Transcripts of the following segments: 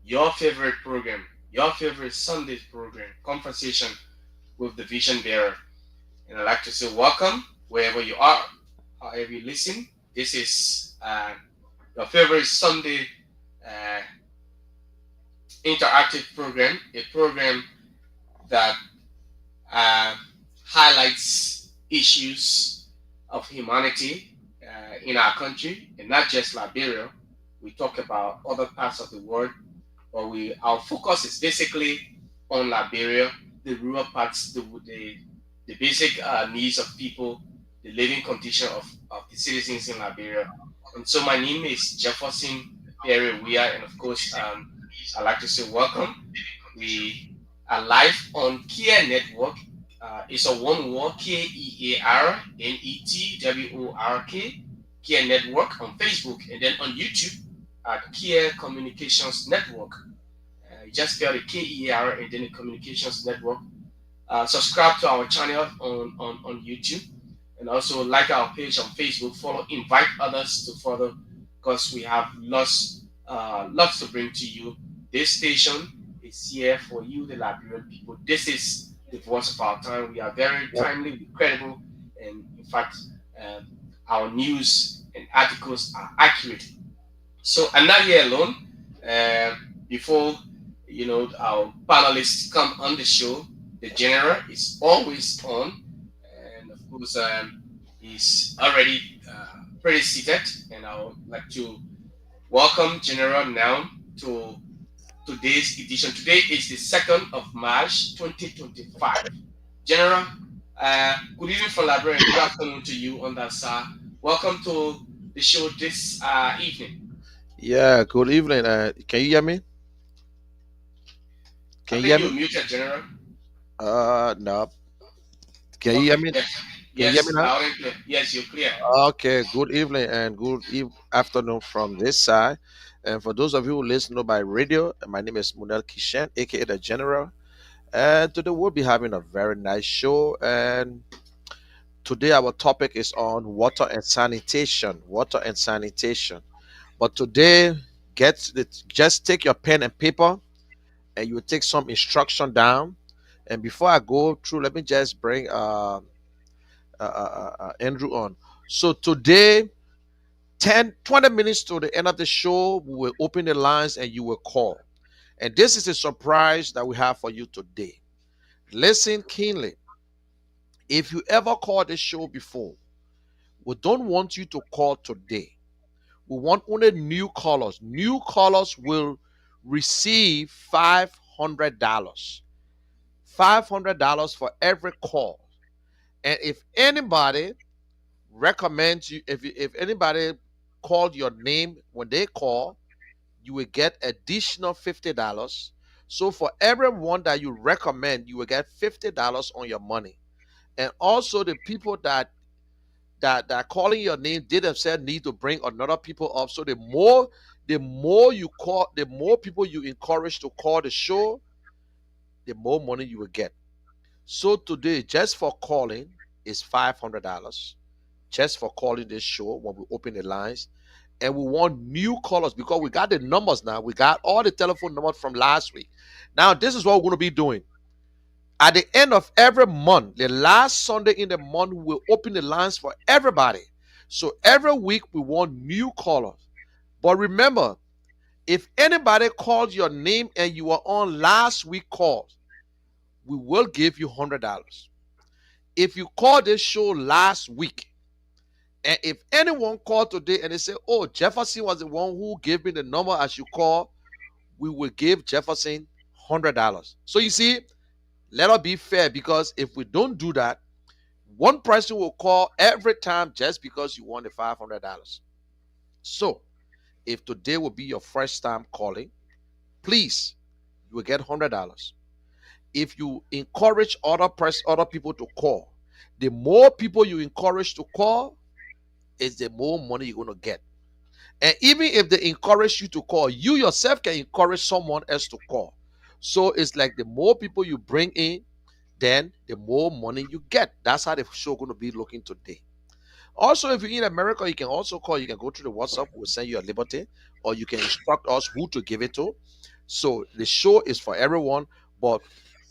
your favorite program, your favorite Sunday program, Conversation with the Vision Bearer. And I'd like to say welcome wherever you are, however you listen. This is your favorite Sunday uh, interactive program, a program that uh, highlights issues of humanity in our country, and not just Liberia. We talk about other parts of the world, but our focus is basically on Liberia, the rural parts, the basic needs of people, the living condition of the citizens in Liberia. And so my name is Jefferson Perry Weir, and of course, I'd like to say welcome. We are live on Kia Network. It's a one word KEARNETWORK, Kia Network on Facebook, and then on YouTube at Kia Communications Network. You just spell the KEAR and then the Communications Network. Subscribe to our channel on YouTube, and also like our page on Facebook. Follow, invite others to follow, because we have lots to bring to you. This station is here for you, the Liberian people. This is the voice of our time. We are very timely, credible, and in fact, um, our news and articles are accurate. So I'm not here alone. Uh, Before our panelists come on the show, the general is always on, and of course, he's already pretty seated. And I would like to welcome General now to today's edition. Today is the 2nd of March, 2025. General, good evening from Liberia. Good afternoon to you on that side. Welcome to the show this evening. Yeah, good evening. Can you hear me? I Can you think hear you're me? muted, General. No. Can you hear Okay, me? yes, Can you hear me yes, now? loud and clear. Yes, you're clear. Okay, good evening and afternoon from this side. And for those of you who listen by radio, my name is Munel Kishan, aka the General. And today we'll be having a very nice show. And today our topic is on water and sanitation. Water and sanitation. But today, just take your pen and paper and you will take some instruction down. And before I go through, let me just bring Andrew on. So today, 10, 20 minutes to the end of the show, we will open the lines and you will call. And this is a surprise that we have for you today. Listen keenly. If you ever called this show before, we don't want you to call today. We want only new callers. New callers will receive $500. $500 for every call. And if anybody recommends you, if anybody called your name when they call, you will get additional $50. So for everyone that you recommend, you will get $50 on your money. And also the people that calling your name, they themselves need to bring another people up. So the more you call, the more people you encourage to call the show, the more money you will get. So today, just for calling is $500. Just for calling this show when we open the lines. And we want new callers because we got the numbers now. We got all the telephone numbers from last week. Now, this is what we're going to be doing. At the end of every month, the last Sunday in the month, we'll open the lines for everybody. So every week, we want new callers. But remember, if anybody called your name and you were on last week calls, we will give you $100. If you called this show last week, and if anyone called today and they say, "Oh, Jefferson was the one who gave me the number I should call," we will give Jefferson $100. So you see, let us be fair because if we don't do that, one person will call every time just because you won the $500. So if today will be your first time calling, please, you will get $100. If you encourage other people to call, the more people you encourage to call, is the more money you're going to get. And even if they encourage you to call, you yourself can encourage someone else to call. So it's like the more people you bring in, then the more money you get. That's how the show going to be looking today. Also, if you're in America, you can also call. You can go to the WhatsApp. We'll send you a liberty, or you can instruct us who to give it to. So the show is for everyone, but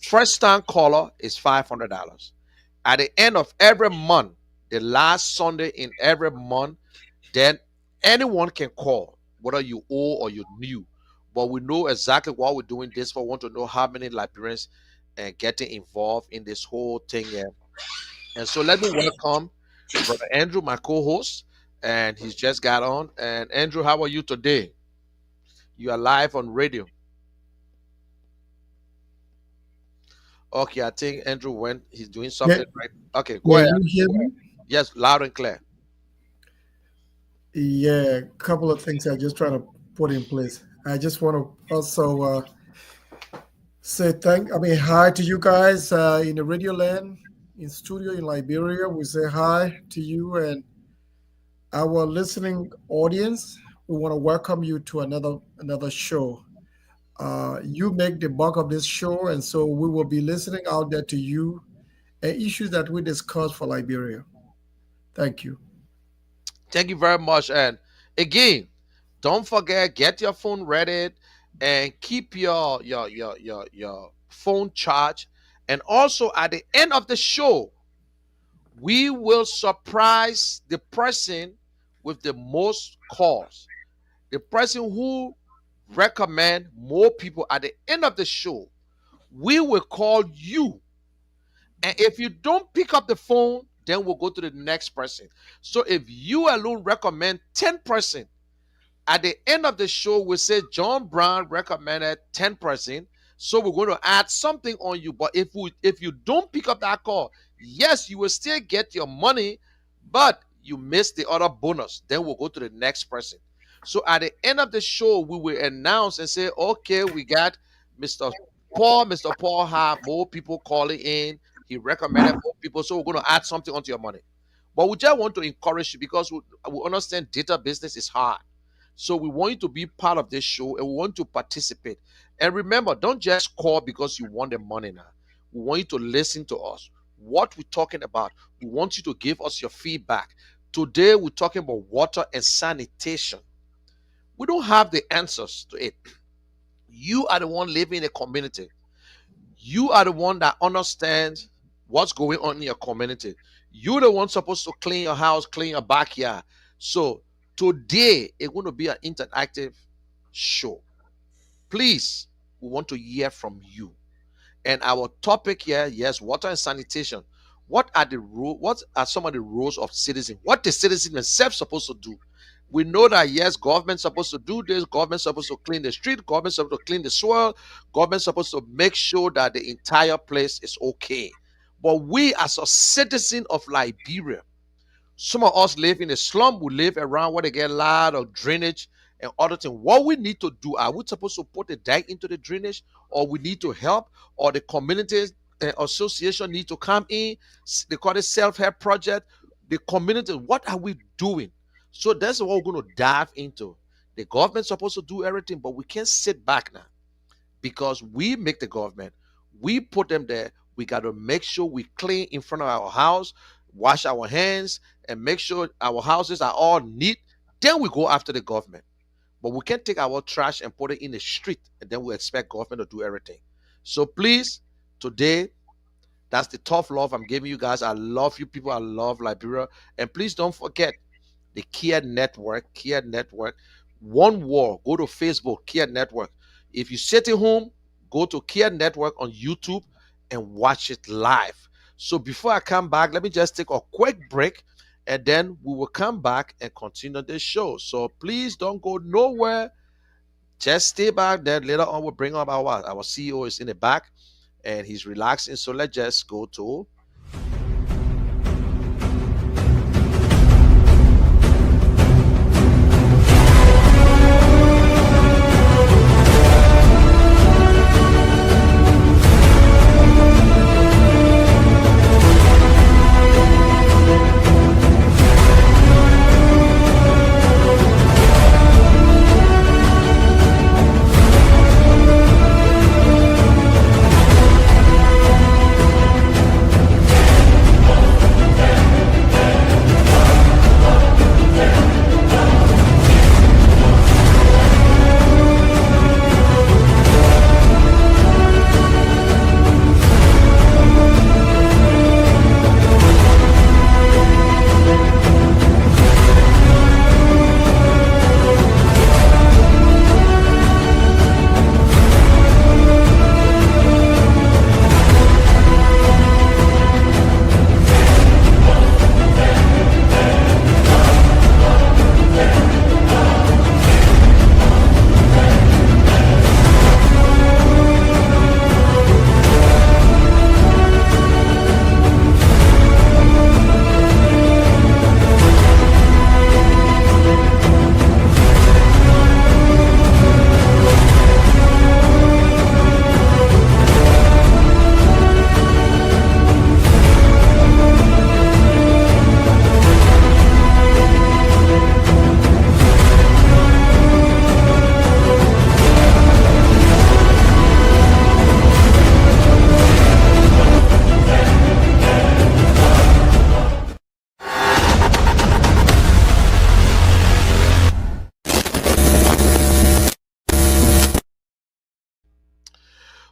first time caller is $500. At the end of every month, the last Sunday in every month, then anyone can call, whether you old or you new. But we know exactly what we're doing this for. We want to know how many Liberians and getting involved in this whole thing here. And so let me welcome Brother Andrew, my co-host, and he's just got on. And Andrew, how are you today? You are live on radio. Okay, I think Andrew went. He's doing Yeah, something right. Okay, go yeah, ahead. you hear me? Yes, loud and clear. Yeah, a couple of things I just trying to put in place. I just want to also say hi to you guys in the radio land, in studio in Liberia. We say hi to you and our listening audience. We want to welcome you to another show. You make the bulk of this show, and so we will be listening out there to you and issues that we discuss for Liberia. Thank you. Thank you very much. And again, don't forget, get your phone ready and keep your phone charged. And also at the end of the show, we will surprise the person with the most calls. The person who recommend more people at the end of the show, we will call you. And if you don't pick up the phone, then we'll go to the next person. So if you alone recommend 10%, at the end of the show, we say John Brown recommended 10%. So we're going to add something on you. But if you don't pick up that call, yes, you will still get your money, but you miss the other bonus. Then we'll go to the next person. So at the end of the show, we will announce and say, okay, we got Mr. Paul. Mr. Paul have more people calling in. He recommended more people. So we're going to add something onto your money. But we just want to encourage you because we understand data business is hard. So we want you to be part of this show and we want to participate. And remember, don't just call because you want the money now. We want you to listen to us. What we're talking about, we want you to give us your feedback. Today, we're talking about water and sanitation. We don't have the answers to it. You are the one living in a community. You are the one that understands what's going on in your community. You're the one supposed to clean your house, clean your backyard. So today it's going to be an interactive show. Please, we want to hear from you. And our topic here, yes, water and sanitation. What are the rules? What are some of the roles of citizen? What the citizen themselves supposed to do? We know that yes, government's supposed to do this, government's supposed to clean the street, government's supposed to clean the soil, government's supposed to make sure that the entire place is okay. But we as a citizen of Liberia, some of us live in a slum, we live around where they get a lot of drainage and other things. What we need to do, are we supposed to put a dike into the drainage, or we need to help, or the community association need to come in? They call it self-help project. The community, what are we doing? So that's what we're going to dive into. The government's supposed to do everything, but we can't sit back now because we make the government. We put them there. We got to make sure we clean in front of our house, wash our hands, and make sure our houses are all neat. Then we go after the government. But we can't take our trash and put it in the street and then we expect government to do everything. So please, today, that's the tough love I'm giving you guys. I love you people. I love Liberia. And please don't forget the Kia Network. Kia Network. One word. Go to Facebook, Kia Network. If you sit at home, go to Kia Network on YouTube and watch it live. So before I come back, let me just take a quick break and then we will come back and continue the show. So please don't go nowhere. Just stay back there. Later on, we'll bring up our CEO is in the back and he's relaxing. So let's just go to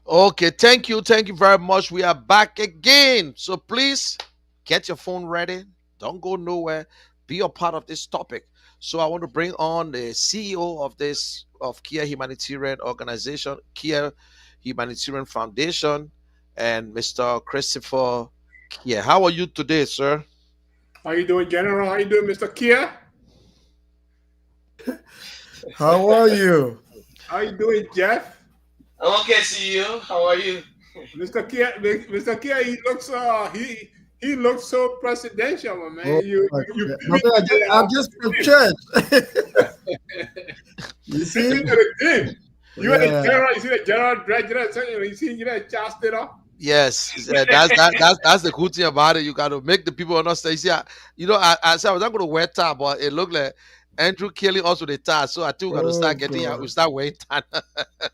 Okay, thank you very much. We are back again. So please get your phone ready. Don't go nowhere. Be a part of this topic. So I want to bring on the CEO of this of Kia Humanitarian Organization, Kia Humanitarian Foundation, and Mr. Christopher Kia. How are you today, sir? How you doing, General? How you doing, Mr. Kia? How are you? How you doing, Jeff? I'm okay, CEO. How are you? Mr. Kia, he looks so presidential, my Oh man. You my you God. fit But me to I'm just from church. You you fit me see? to the team. You and the Yeah. general, you see the general, you see Charles Taylor? Yes, that's the cool thing about it. You got to make the people understand. You see, I said I was not going to wear tie, but it looked like Andrew Kelly also the tie. So I think we got to Oh start getting out. We God. start wearing tie.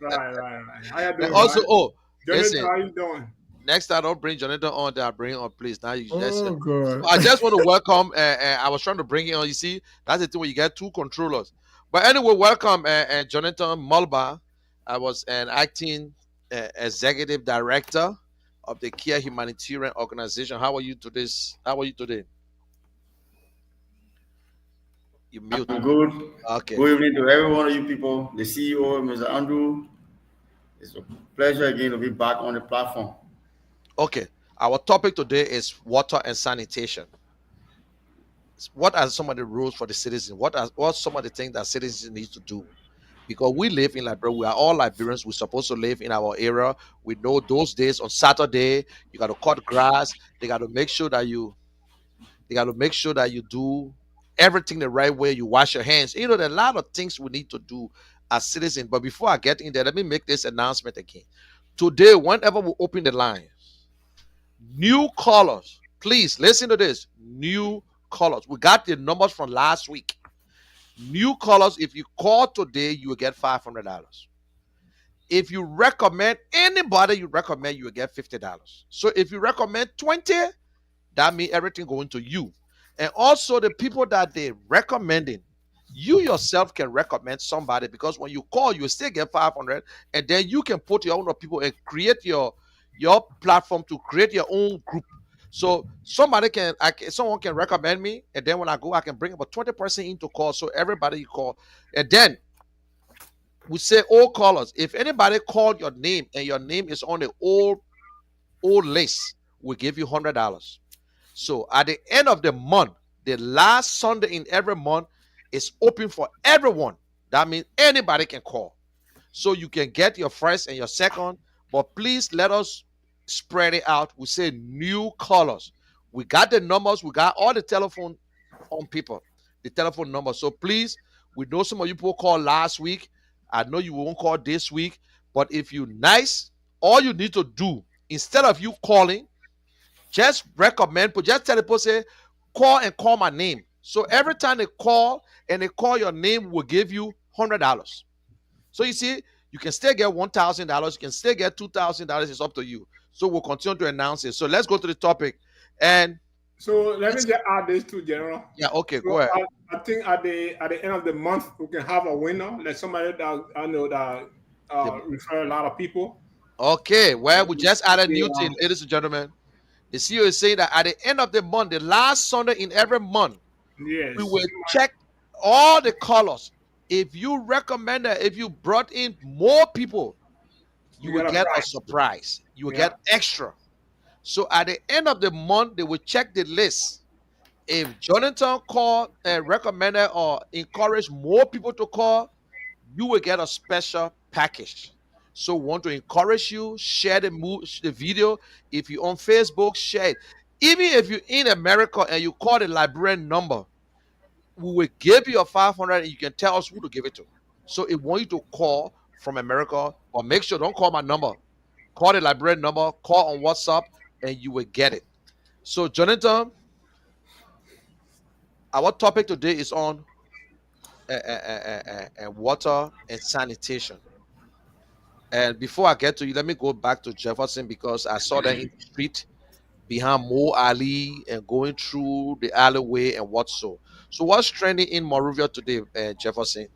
Right. How you And doing, also, man? oh, Jonathan, listen, how you doing? next time don't bring Jonathan on there. Bring on, please. Now you just. Oh So God. I just want to welcome. I was trying to bring it on. You see, that's the thing when you get two controllers. But anyway, welcome Jonathan Mulba. I was an acting executive director of the Kia Humanitarian Organization. How are you today? How are you today? You mute. I'm good. Okay. Good evening to every one of you people, the CEO, Mr. Andrew. It's a pleasure again to be back on the platform. Okay. Our topic today is water and sanitation. What are some of the rules for the citizen? What some of the things that citizens need to do? Because we live in Liberia, we are all Liberians. We're supposed to live in our area. We know those days on Saturday, you got to cut grass. They got to make sure that you they got to make sure that you do everything the right way. You wash your hands. You know, there are a lot of things we need to do as citizens. But before I get in there, let me make this announcement again. Today, whenever we open the line, new callers, please listen to this. New callers. We got the numbers from last week. New callers, if you call today, you will get $500. If you recommend anybody you recommend, you will get $50. So if you recommend 20, that means everything going to you. And also the people that they recommending, you yourself can recommend somebody because when you call, you still get 500, and then you can put your own people and create your platform to create your own group. So someone can recommend me, and then when I go, I can bring about 20% into call. So everybody you call, and then we say all callers. If anybody called your name and your name is on the old list, we give you $100. So at the end of the month, the last Sunday in every month is open for everyone. That means anybody can call. So you can get your first and your second, but please let us spread it out. We say new callers. We got the numbers, we got all the telephone on people, the telephone number. So please, we know some of you people called last week. I know you won't call this week, but if you nice, all you need to do instead of you calling, just recommend, but just tell the person, say, call my name. So every time they call and they call your name, will give you $100. So you see, you can still get $1,000, you can still get $2,000. It's up to you. So we'll continue to announce it. So let's go to the topic. And So let me just add this to General. yeah, okay, So go ahead. I think at the end of the month we can have a winner, like somebody that I know that The- refer a lot of people. Okay, well, we just added new Yeah, thing, ladies and gentlemen. The CEO is saying that at the end of the month, the last Sunday in every month, we yes, will check all the colors. If you recommend that, if you brought in more people, you you will get a get a prize. surprise. You will Yeah. get extra. So at the end of the month, they will check the list. If Jonathan called and recommended or encouraged more people to call, you will get a special package. So we want to encourage you, share the video. If you're on Facebook, share it. Even if you're in America and you call the librarian number, we will give you a 500 and you can tell us who to give it to. So if want you to call from America, but make sure don't call my number. Call the librarian number, call on WhatsApp, and you will get it. So Jonathan, our topic today is on water and sanitation. And before I get to you, let me go back to Jefferson because I saw that in the street behind Mo Ali and going through the alleyway and what so. So what's trending in Monrovia today, Jefferson?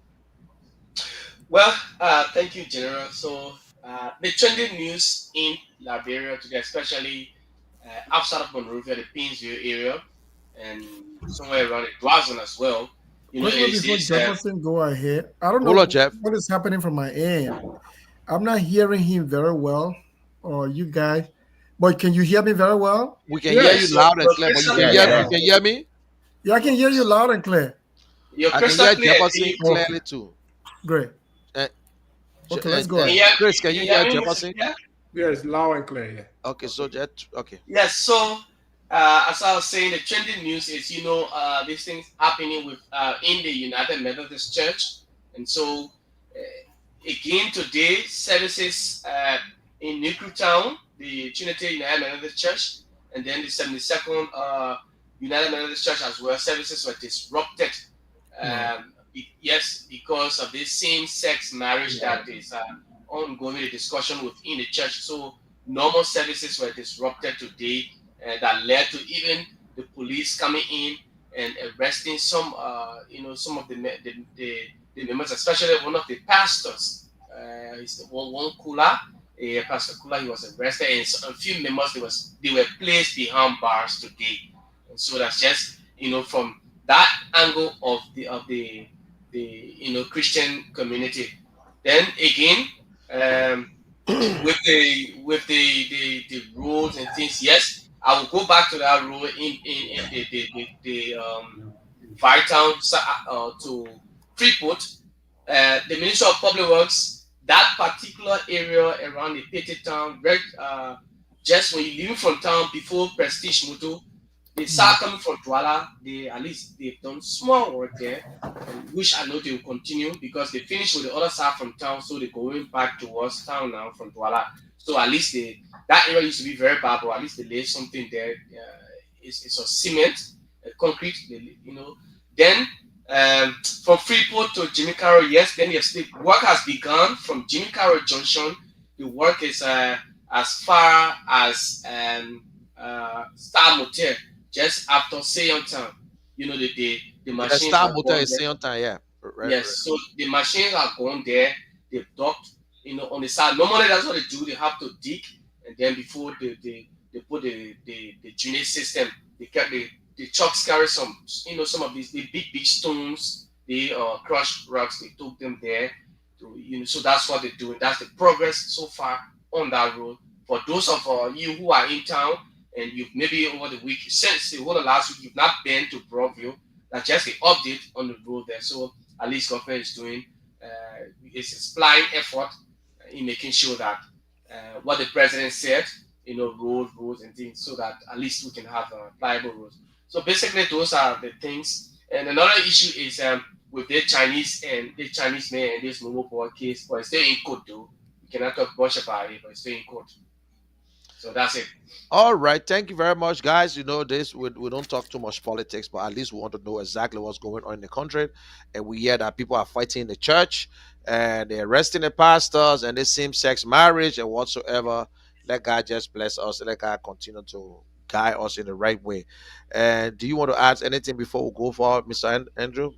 Well, thank you, General. So The trending news in Liberia today, especially outside of Monrovia, the Painesville area, and somewhere around the Dwazon as well, Quickly before is Jefferson go ahead, I don't Hold on, know Jeff. what is happening from my end. I'm not hearing him very well, or you guys. But can you hear me very well? We can hear you yes, Yes. loud and you're clear, but crystal Yeah, clear. you yeah. can hear me? Yeah, I can hear you loud and clear. You're I can crystal hear clear. Jefferson Okay, clearly too. great. And, Okay, let's go Can ahead. you hear, Chris, can can you you hear hear me, Mr. Jefferson? Clear? Yes, loud and clear. Yeah. Okay, so Okay. Jet, okay. Yes, so as I was saying, the trending news is these things happening with in the United Methodist Church, and so again today services in Town, the Trinity United Methodist Church, and then the 72nd United Methodist Church as well. Services were disrupted. Wow. Yes, because of this same-sex marriage that is ongoing the discussion within the church. So normal services were disrupted today, that led to even the police coming in and arresting some of the members, especially one of the pastors. He's the one Kula, Pastor Kula. He was arrested, and a few members they were placed behind bars today, and so that's just from that angle of the Christian community. Then again, um, with the roads and things. Yes, I will go back to that road in the Vital to Freeport. The Ministry of Public Works, that particular area around the Petty Town, right, just when you leave from town before Prestige Moto, they Mm. start coming from Douala. They at least they've done small work there, and which I know they will continue because they finished with the other side from town, so they're going back towards town now from Douala. So at least that area used to be very bad, but at least they laid something there. It's a cement, concrete, Then from Freeport to Jimmy Carroll, yes. Then yes, the work has begun from Jimmy Carroll Junction. The work is as far as Star Motel, just after Seyon Town. The Yeah, machines Star are Motor going is there. same time, yeah. Right, Yes, so the machines are going there. They've docked, on the side. Normally, that's what they do. They have to dig, and then before they put the drainage system, they kept the trucks carry some of these the big stones, the crushed rocks. They took them there. So that's what they're doing. That's the progress so far on that road. For those of you who are in town and you've maybe over the week since the whole of last week you've not been to Broadview, that's just the update on the road there. So at least government is doing is supplying effort in making sure that what the president said, roads and things, so that at least we can have pliable roads. So basically, those are the things. And another issue is with the Chinese man and this mobile boy case, but it's still in court though. We cannot talk much about it, but it's still in court. So that's it. all right, thank you very much, guys. This we don't talk too much politics, but at least we want to know exactly what's going on in the country. And we hear that people are fighting in the church and they're arresting the pastors and this same-sex marriage and whatsoever. Let God just bless us. Let God continue to guide us in the right way. And do you want to add anything before we go forward, Mr. Andrew?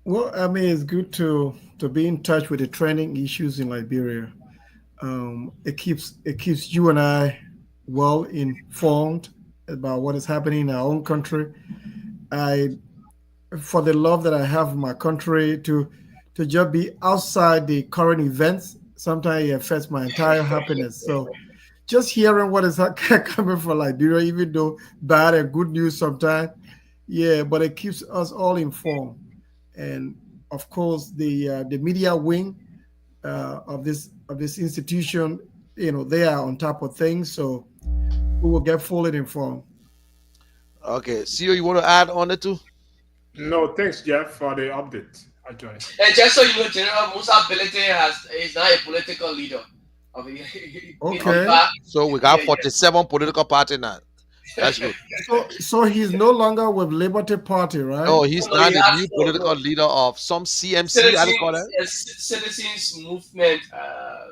Well, I mean, it's good to be in touch with the trending issues in Liberia. It keeps you and I well informed about what is happening in our own country. I For the love that I have for my country to just be outside the current events, sometimes it affects my entire happiness. So just hearing what is coming from Liberia, even though bad and good news sometimes, yeah, but it keeps us all informed. And of course, the media wing of this institution, they are on top of things, so we will get fully informed. Okay, CEO, you want to add on it too? No, thanks, Jeff, for the update. Actually, And just so you know, General Musa Ability is now a political leader of the in the Okay, back. So we got Yeah, yeah. 47 political party now. That's good. So he's no longer with Liberty Party, right? No, he's No, he not the has new no, political no. leader of some CMC. How do you call Citizens, that? citizens movement,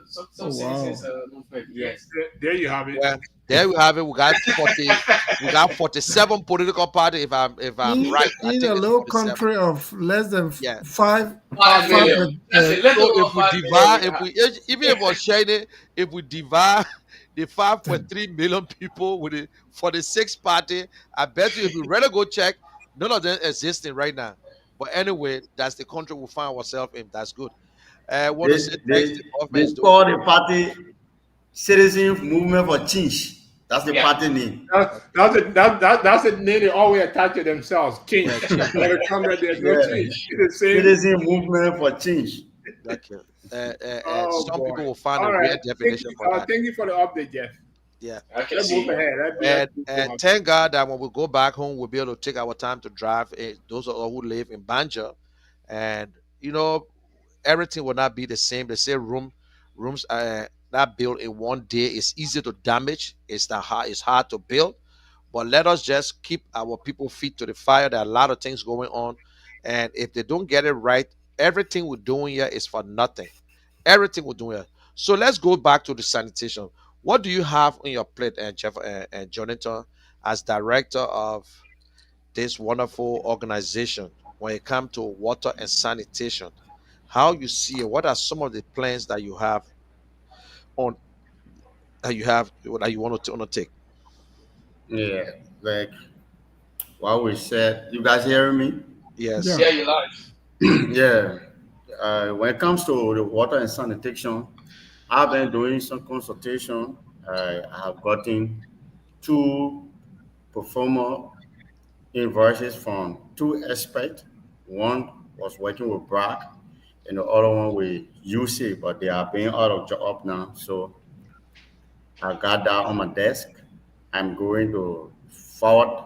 some Oh citizens wow. movement. There, Yes. there you have it. Well, there we have it. We got 47 political party. If I'm right, I In think a it's little 47. country of less than Yeah. five, 5 million. five. That's a little So if over we 5 million we divide, have. even if we're sharing it, if we divide the 5.3 million people with the 46 party, I bet you if we really go check, none of them existing right now. But anyway, that's the country we find ourselves in. That's good. I want to They, say thanks they, to the government they is doing call good. the party Citizen Movement for Change. That's the Yeah. party name. That's the name they always attach to themselves. Yeah, Change. change. When it comes to there's no Yeah. change. It's the same. Citizen Movement for Change. Okay. And Oh some boy. people will find a All right. weird definition for that. Thank you for the update, Jeff. Yeah. Okay. Let's See move you. ahead. Let's move And on. thank God that when we go back home, we'll be able to take our time to drive. Those of us who live in Banja, and you know, everything will not be the same. They say rooms not built in one day is easy to damage. It's hard to build. But let us just keep our people feet to the fire. There are a lot of things going on, and if they don't get it right, everything we're doing here is for nothing. Everything we're doing here. So let's go back to the sanitation. What do you have on your plate, and Jeff and Jonathan, as director of this wonderful organization when it comes to water and sanitation? How you see it? What are some of the plans that you have on that you want to undertake? Yeah. Like what we said. You guys hearing me? Yes. Yeah, Yeah. you live. Yeah. When it comes to the water and sanitation, I've been doing some consultation. I have gotten two performer invoices from two experts. One was working with Brack, and the other one with UC, but they are being out of job now. So I got that on my desk. I'm going to forward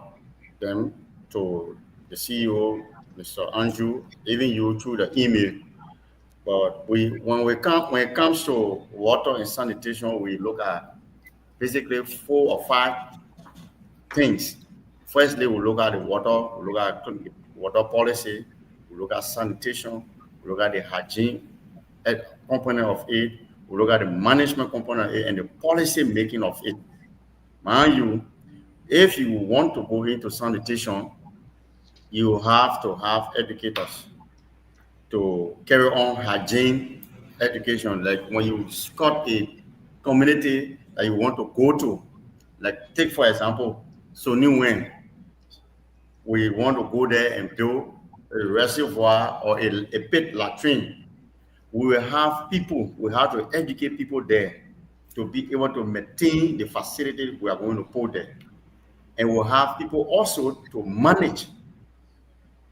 them to the CEO, Mr. Andrew, even you through the email. But when it comes to water and sanitation, we look at basically 4 or 5 things. Firstly, we look at the water, we look at the water policy, we look at sanitation, we look at the hygiene component of it, we look at the management component of it, and the policy making of it. Mind you, if you want to go into sanitation, you have to have educators to carry on hygiene education. Like when you got a community that you want to go to, like take for example, Sony Wen, we want to go there and build a reservoir or a pit latrine. We will have people, we have to educate people there to be able to maintain the facility we are going to put there. And we'll have people also to manage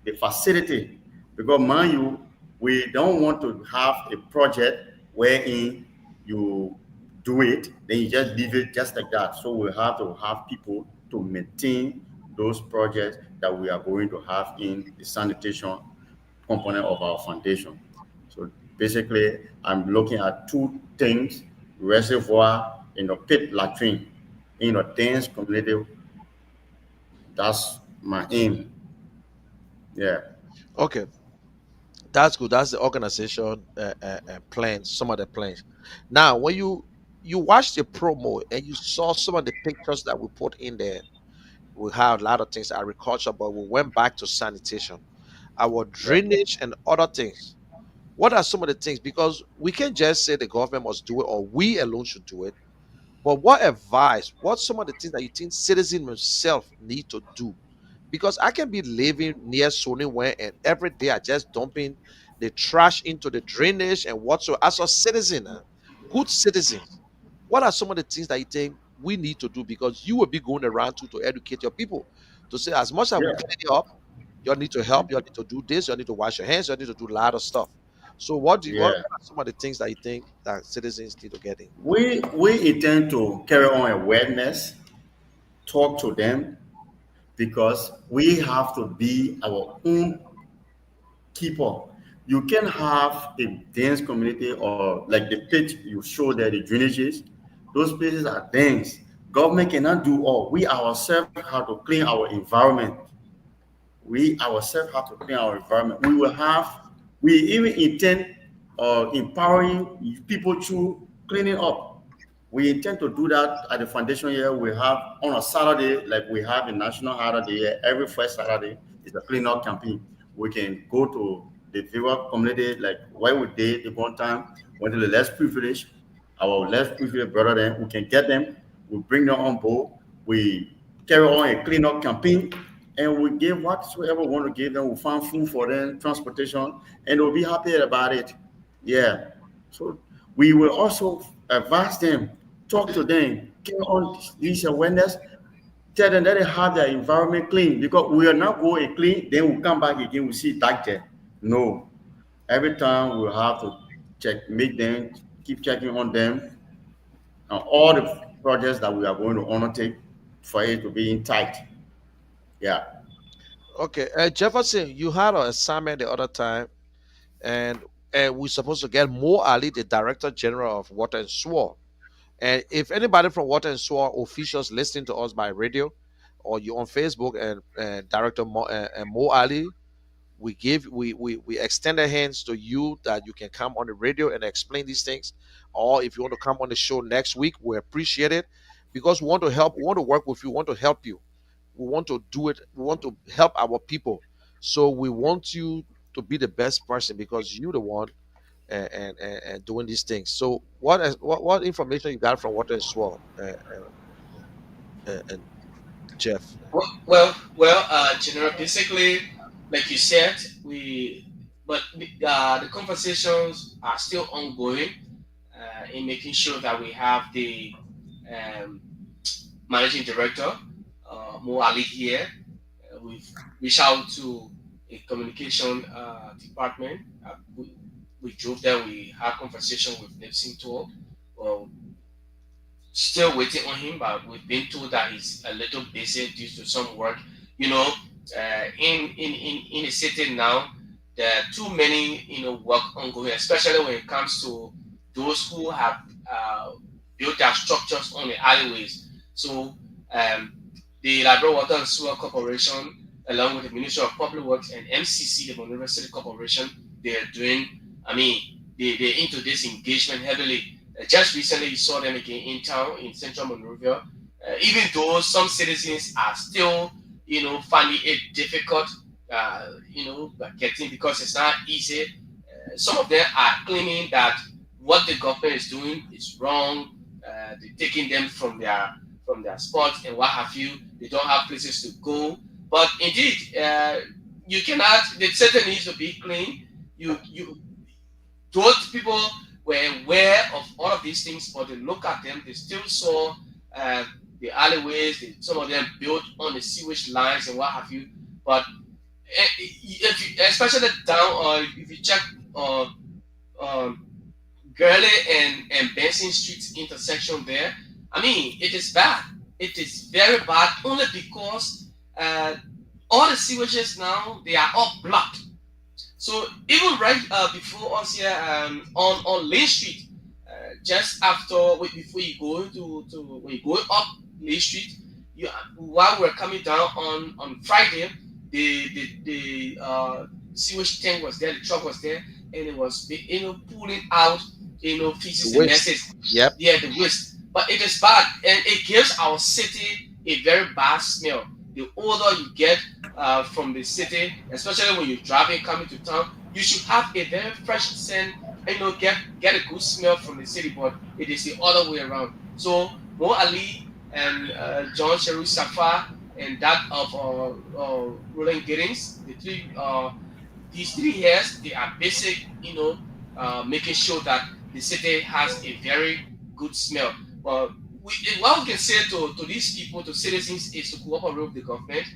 the facility. Because mind you, we don't want to have a project wherein you do it, then you just leave it just like that. So we have to have people to maintain those projects that we are going to have in the sanitation component of our foundation. So basically, I'm looking at two things: reservoir in a pit latrine in a dense community. That's my aim. Yeah. Okay. That's good. That's the organization plans. Some of the plans. Now, when you watched the promo and you saw some of the pictures that we put in there, we have a lot of things agriculture, but we went back to sanitation, our Yeah. drainage, and other things. What are some of the things? Because we can't just say the government must do it or we alone should do it. But what advice? What some of the things that you think citizens themselves need to do? Because I can be living near Sony where and every day I just dumping the trash into the drainage and whatsoever. As a citizen, good citizens, what are some of the things that you think we need to do? Because you will be going around to educate your people to say as much as we Yeah. clean it up, you need to help, you need to do this, you need to wash your hands, you need to do a lot of stuff. So what Yeah. are some of the things that you think that citizens need to get in? We intend to carry on awareness, talk to them, because we have to be our own keeper. You can have a dense community or like the pit you show there, the drainages, those places are dense. Government cannot do all. We ourselves have to clean our environment. We ourselves have to clean our environment. We even intend empowering people through cleaning up. We intend to do that at the foundation here. We have on a Saturday, like we have a national holiday here, every first Saturday is a cleanup campaign. We can go to the viewer community, like where we did the one time, went to the less privileged, our less privileged brother, then we can get them, we bring them on board, we carry on a cleanup campaign, and we give whatsoever we want to give them. We find food for them, transportation, and they'll be happy about it. Yeah. So we will also advise them, talk to them, carry on this awareness, tell them that they have their environment clean because we are not going clean, then we come back again, we see that there. No. Every time we have to check, make them, keep checking on them, and all the projects that we are going to undertake for it to be in tight. Yeah. Okay, Jefferson, you had an assignment the other time, and we're supposed to get Mo Ali, the Director General of Water and Sewer. And if anybody from Water and Sewer officials listening to us by radio, or you on Facebook, and Director Mo Ali, we extend our hands to you that you can come on the radio and explain these things. Or if you want to come on the show next week, we appreciate it, because we want to help, we want to work with you, we want to help you, we want to do it, we want to help our people. So we want you to be the best person, because you're the one and doing these things. So what information you got from Water and Swell, and Jeff? General, basically, like you said, the conversations are still ongoing in making sure that we have the um, managing director, Mo Ali here. We've reached out to a communication department. We drove there. We had conversation with Nipsey Tour. Well, still waiting on him, but we've been told that he's a little busy due to some work. You know, in a city now, there are too many work ongoing, especially when it comes to those who have built their structures on the alleyways. So um, the Labrador Water and Sewer Corporation, along with the Ministry of Public Works and MCC, the Monrovia City Corporation, they are doing. I mean, they're into this engagement heavily. Just recently, you saw them again in town in Central Monrovia. Even though some citizens are still, finding it difficult, getting because it's not easy. Some of them are claiming that what the government is doing is wrong. They're taking them from their spots and what have you. They don't have places to go. But indeed, you cannot. The city needs to be clean. You those people were aware of all of these things, but they look at them, they still saw uh, the alleyways, some of them built on the sewage lines and what have you. But if you, especially down, or if you check um, Gurley and Benson Street intersection there, I mean, it is bad. It is very bad only because uh, all the sewages now, they are all blocked. So even right before us here on Lane Street, just after before you go to when you go up Lane Street, while we're coming down on Friday, the sewage tank was there, the truck was there, and it was pulling out The feces and waste. messes. Yep. Yeah, the waste. But it is bad, and it gives our city a very bad smell. The odor you get from the city, especially when you're driving coming to town, you should have a very fresh scent. Get a good smell from the city, but it is the other way around. So Mo Ali and John Sheru Safa and that of Roland Giddings, these 3 years, they are basic, making sure that the city has a very good smell. But what we can say to these people, to citizens, is to cooperate with the government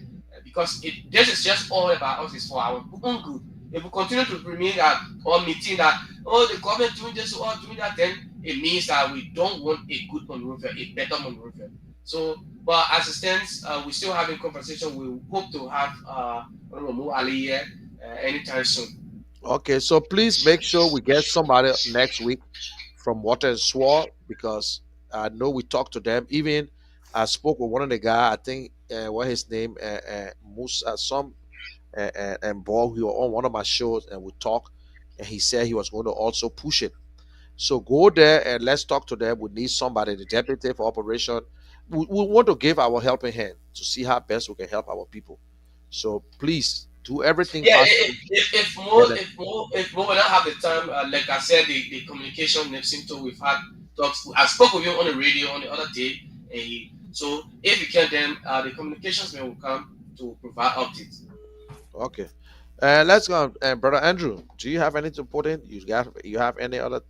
because this is just all about us. It's for our own good. If we continue to remain that or meeting that, oh, the government doing this or doing that, then it means that we don't want a good Monrovia, a better Monrovia. So, but as it stands, we're still having conversation. We hope to have Honorable Ali here anytime soon. Okay, so please make sure we get somebody next week from Water and Swore, because I know we talked to them. Even I spoke with one of the guy. I think what his name, Musa, some and Ball. He was on one of my shows, and we talked. And he said he was going to also push it. So go there and let's talk to them. We need somebody, the deputy for operation. We want to give our helping hand to see how best we can help our people. So please do everything Yeah, possible. Get them. if more will not have the time, like I said, the communication next to we've had talks. I spoke with him on the radio on the other day, and so if you can, then the communications man will come to provide updates. Okay. Let's go. Brother Andrew, do you have anything to put in? You have any other?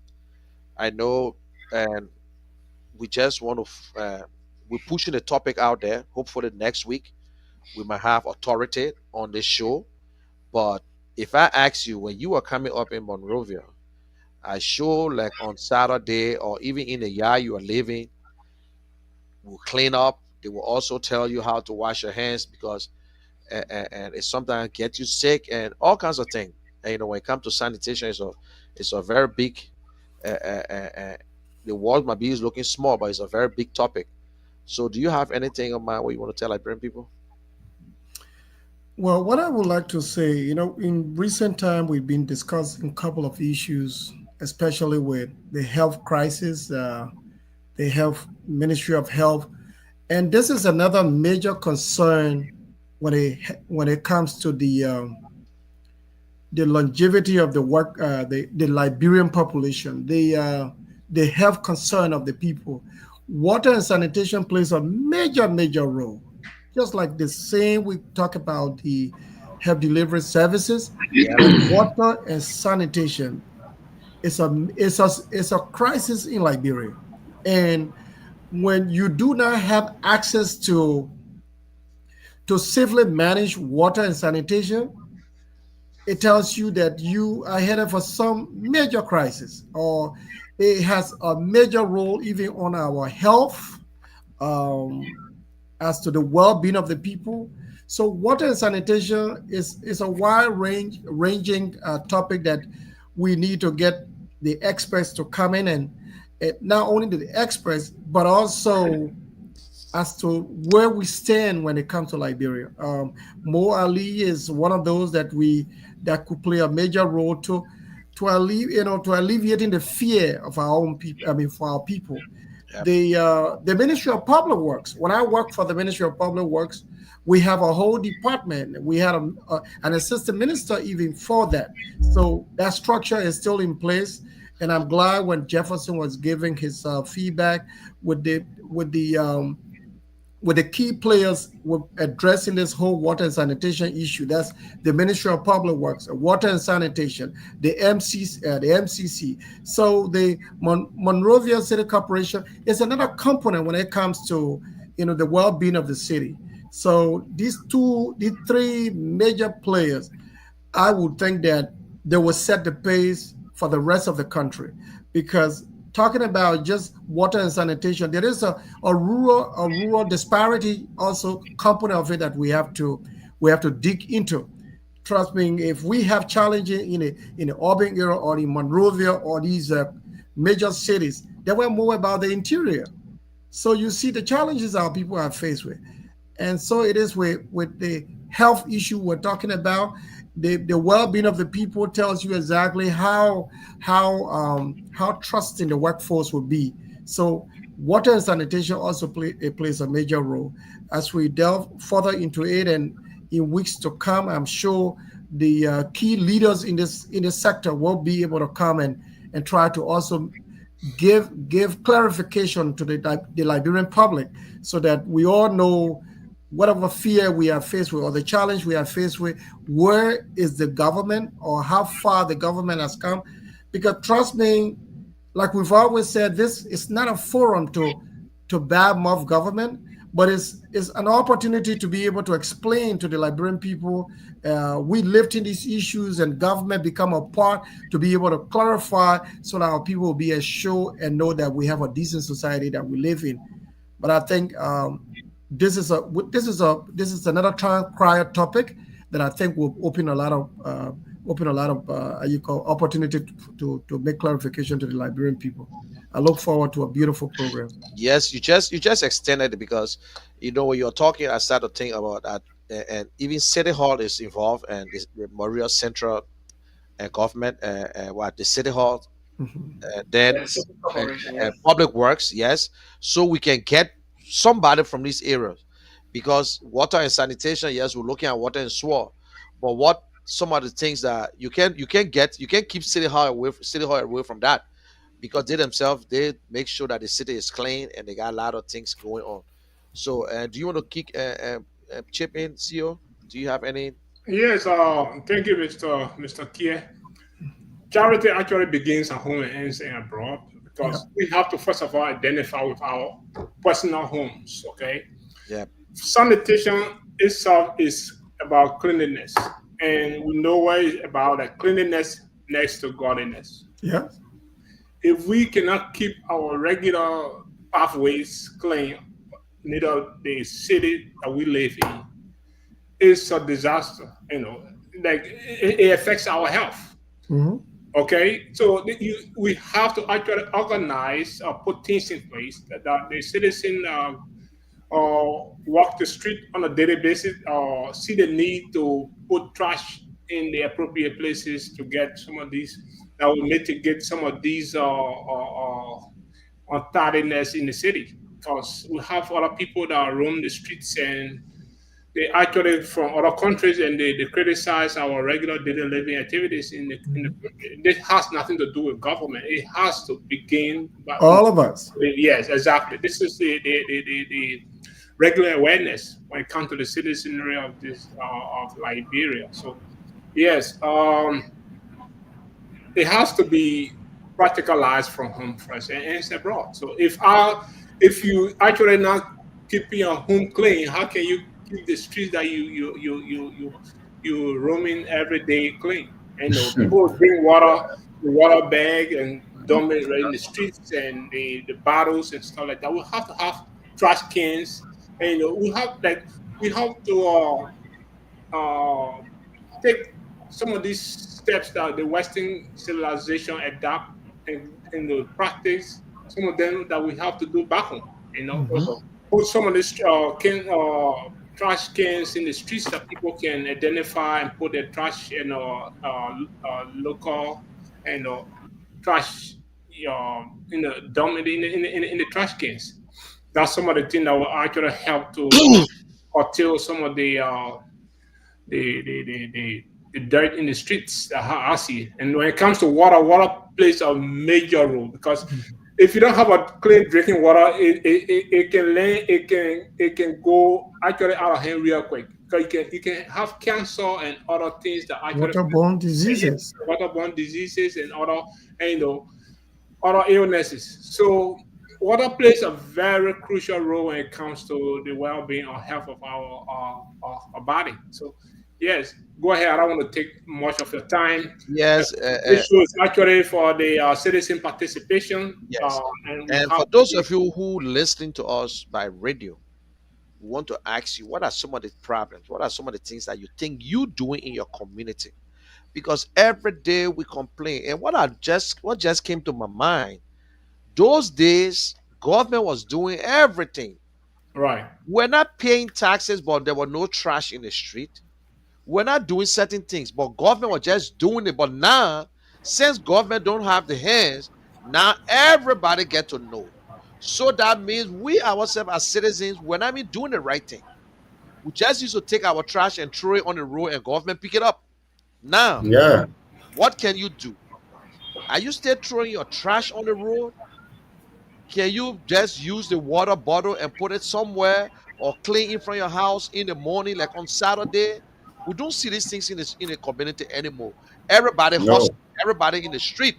I know, and we just want to. We're pushing the topic out there. Hopefully next week we might have authority on this show. But if I ask you when you are coming up in Monrovia, I sure like on Saturday or even in the yard you are living, will clean up. They will also tell you how to wash your hands because and it sometimes get you sick and all kinds of things. And, when it comes to sanitation, it's a very big. Uh, uh, uh, uh, the world might be looking small, but it's a very big topic. So, do you have anything on mind what you want to tell Liberian people? Well, what I would like to say, in recent time, we've been discussing a couple of issues, especially with the health crisis, the health Ministry of Health, and this is another major concern when it comes to the longevity of the work, the Liberian population, the health concern of the people. Water and sanitation plays a major role. Just like the same we talk about the health delivery services, Yeah. but water and sanitation is a crisis in Liberia. And when you do not have access to safely manage water and sanitation, it tells you that you are headed for some major crisis, or it has a major role even on our health, um, as to the well-being of the people. So water and sanitation is a wide ranging topic that we need to get the experts to come in and not only the experts but also as to where we stand when it comes to Liberia. Mo Ali is one of those that could play a major role to alleviating the fear of our own people. I mean, for our people. Yep. The Ministry of Public Works. When I worked for the Ministry of Public Works, we have a whole department. We had an assistant minister even for that. So that structure is still in place, and I'm glad when Jefferson was giving his feedback with the key players were addressing this whole water and sanitation issue. That's the Ministry of Public Works, Water and Sanitation, the MCC. So the Monrovia City Corporation is another component when it comes to the well-being of the city. So these three major players, I would think that they will set the pace for the rest of the country, because talking about just water and sanitation, there is a rural disparity also component of it that we have to dig into. Trust me, if we have challenges in the urban area or in Monrovia or these major cities, they were more about the interior. So you see the challenges our people are faced with. And so it is with the health issue we're talking about. The well-being of the people tells you exactly how trusting the workforce will be. So water and sanitation also plays a major role. As we delve further into it and in weeks to come, I'm sure the key leaders in this sector will be able to come and try to also give clarification to the Liberian public, so that we all know whatever fear we are faced with or the challenge we are faced with, where is the government or how far the government has come. Because trust me, like we've always said, this is not a forum to badmouth government, but it's an opportunity to be able to explain to the Liberian people. We lived in these issues, and government become a part to be able to clarify, so that our people will be assured and know that we have a decent society that we live in. But I think this is another prior topic that I think will open a lot of you call opportunity to make clarification to the Liberian people. I look forward to a beautiful program. Yes, you just extended it because when you're talking, I started to think about that, and even City Hall is involved, and the Maria Central government, what the City Hall, Mhm. then Yeah, the city corporation, yeah. Public Works, yes, so we can get somebody from these areas, because water and sanitation, yes, we're looking at water and sewer, but what some of the things that you can keep City Hall away from that, because they themselves they make sure that the city is clean and they got a lot of things going on. So, do you want to kick chip in, CEO? Do you have any? Yes, thank you, Mr. Kier. Charity actually begins at home and ends in abroad Yeah. because we have to first of all identify with our personal homes. Okay, Yeah. sanitation itself is about cleanliness, and we know what it's about that cleanliness next to godliness. Yeah. If we cannot keep our regular pathways clean, neither the city that we live in, it's a disaster. Like it affects our health. Hmm. Okay, so we have to actually organize or put things in place that the citizen walk the street on a daily basis or see the need to put trash in the appropriate places to get some of these that will mitigate some of these untidiness in the city. Because we have other people that roam the streets and they actually from other countries and they criticize our regular daily living activities in the country. This has nothing to do with government. It has to begin by All of us. yes, exactly. This is the regular awareness when it comes to the citizenry of this of Liberia. So yes, it has to be practicalized from home first and it's abroad. So if you actually not keeping your home clean, how can you keep the streets that you roaming every day clean? People will bring water, the water bag and dump it right in the streets and the bottles and stuff like that. We have to have trash cans and we have to uh, take some of these steps that the Western civilization adapt and the practice, some of them that we have to do back home. Hmm. Put some of these trash cans in the streets that people can identify and put their trash in local and trash in the dump in the trash cans. That's some of the things that will actually help to curtail some of the dirt in the streets that I see. And when it comes to water, water plays a major role because if you don't have a clean drinking water, it can go actually out of hand real quick. Because you can have cancer and other things that actually Waterborne yes, diseases. waterborne diseases and and, other illnesses. So water plays a very crucial role when it comes to the well-being or health of our body. So yes, go ahead. I don't want to take much of your time. Uh, Yes. this show is actually for the citizen participation, Yes. and we And have for those of you who listening to us by radio, we want to ask you, what are some of the problems? What are some of the things that you think you doing in your community? Because every day we complain. And what just came to my mind, those days government was doing everything. right. We're not paying taxes, but there were no trash in the street. We're not doing certain things, but government was just doing it. But now, since government don't have the hands, now everybody get to know. So that means we ourselves as citizens, we're not even doing the right thing. We just used to take our trash and throw it on the road and government pick it up. Now, Yeah. what can you do? Are you still throwing your trash on the road? Can you just use the water bottle and put it somewhere or clean in front of your house in the morning, like on Saturday? We don't see these things in the community anymore. Everybody No. hustling, everybody in the street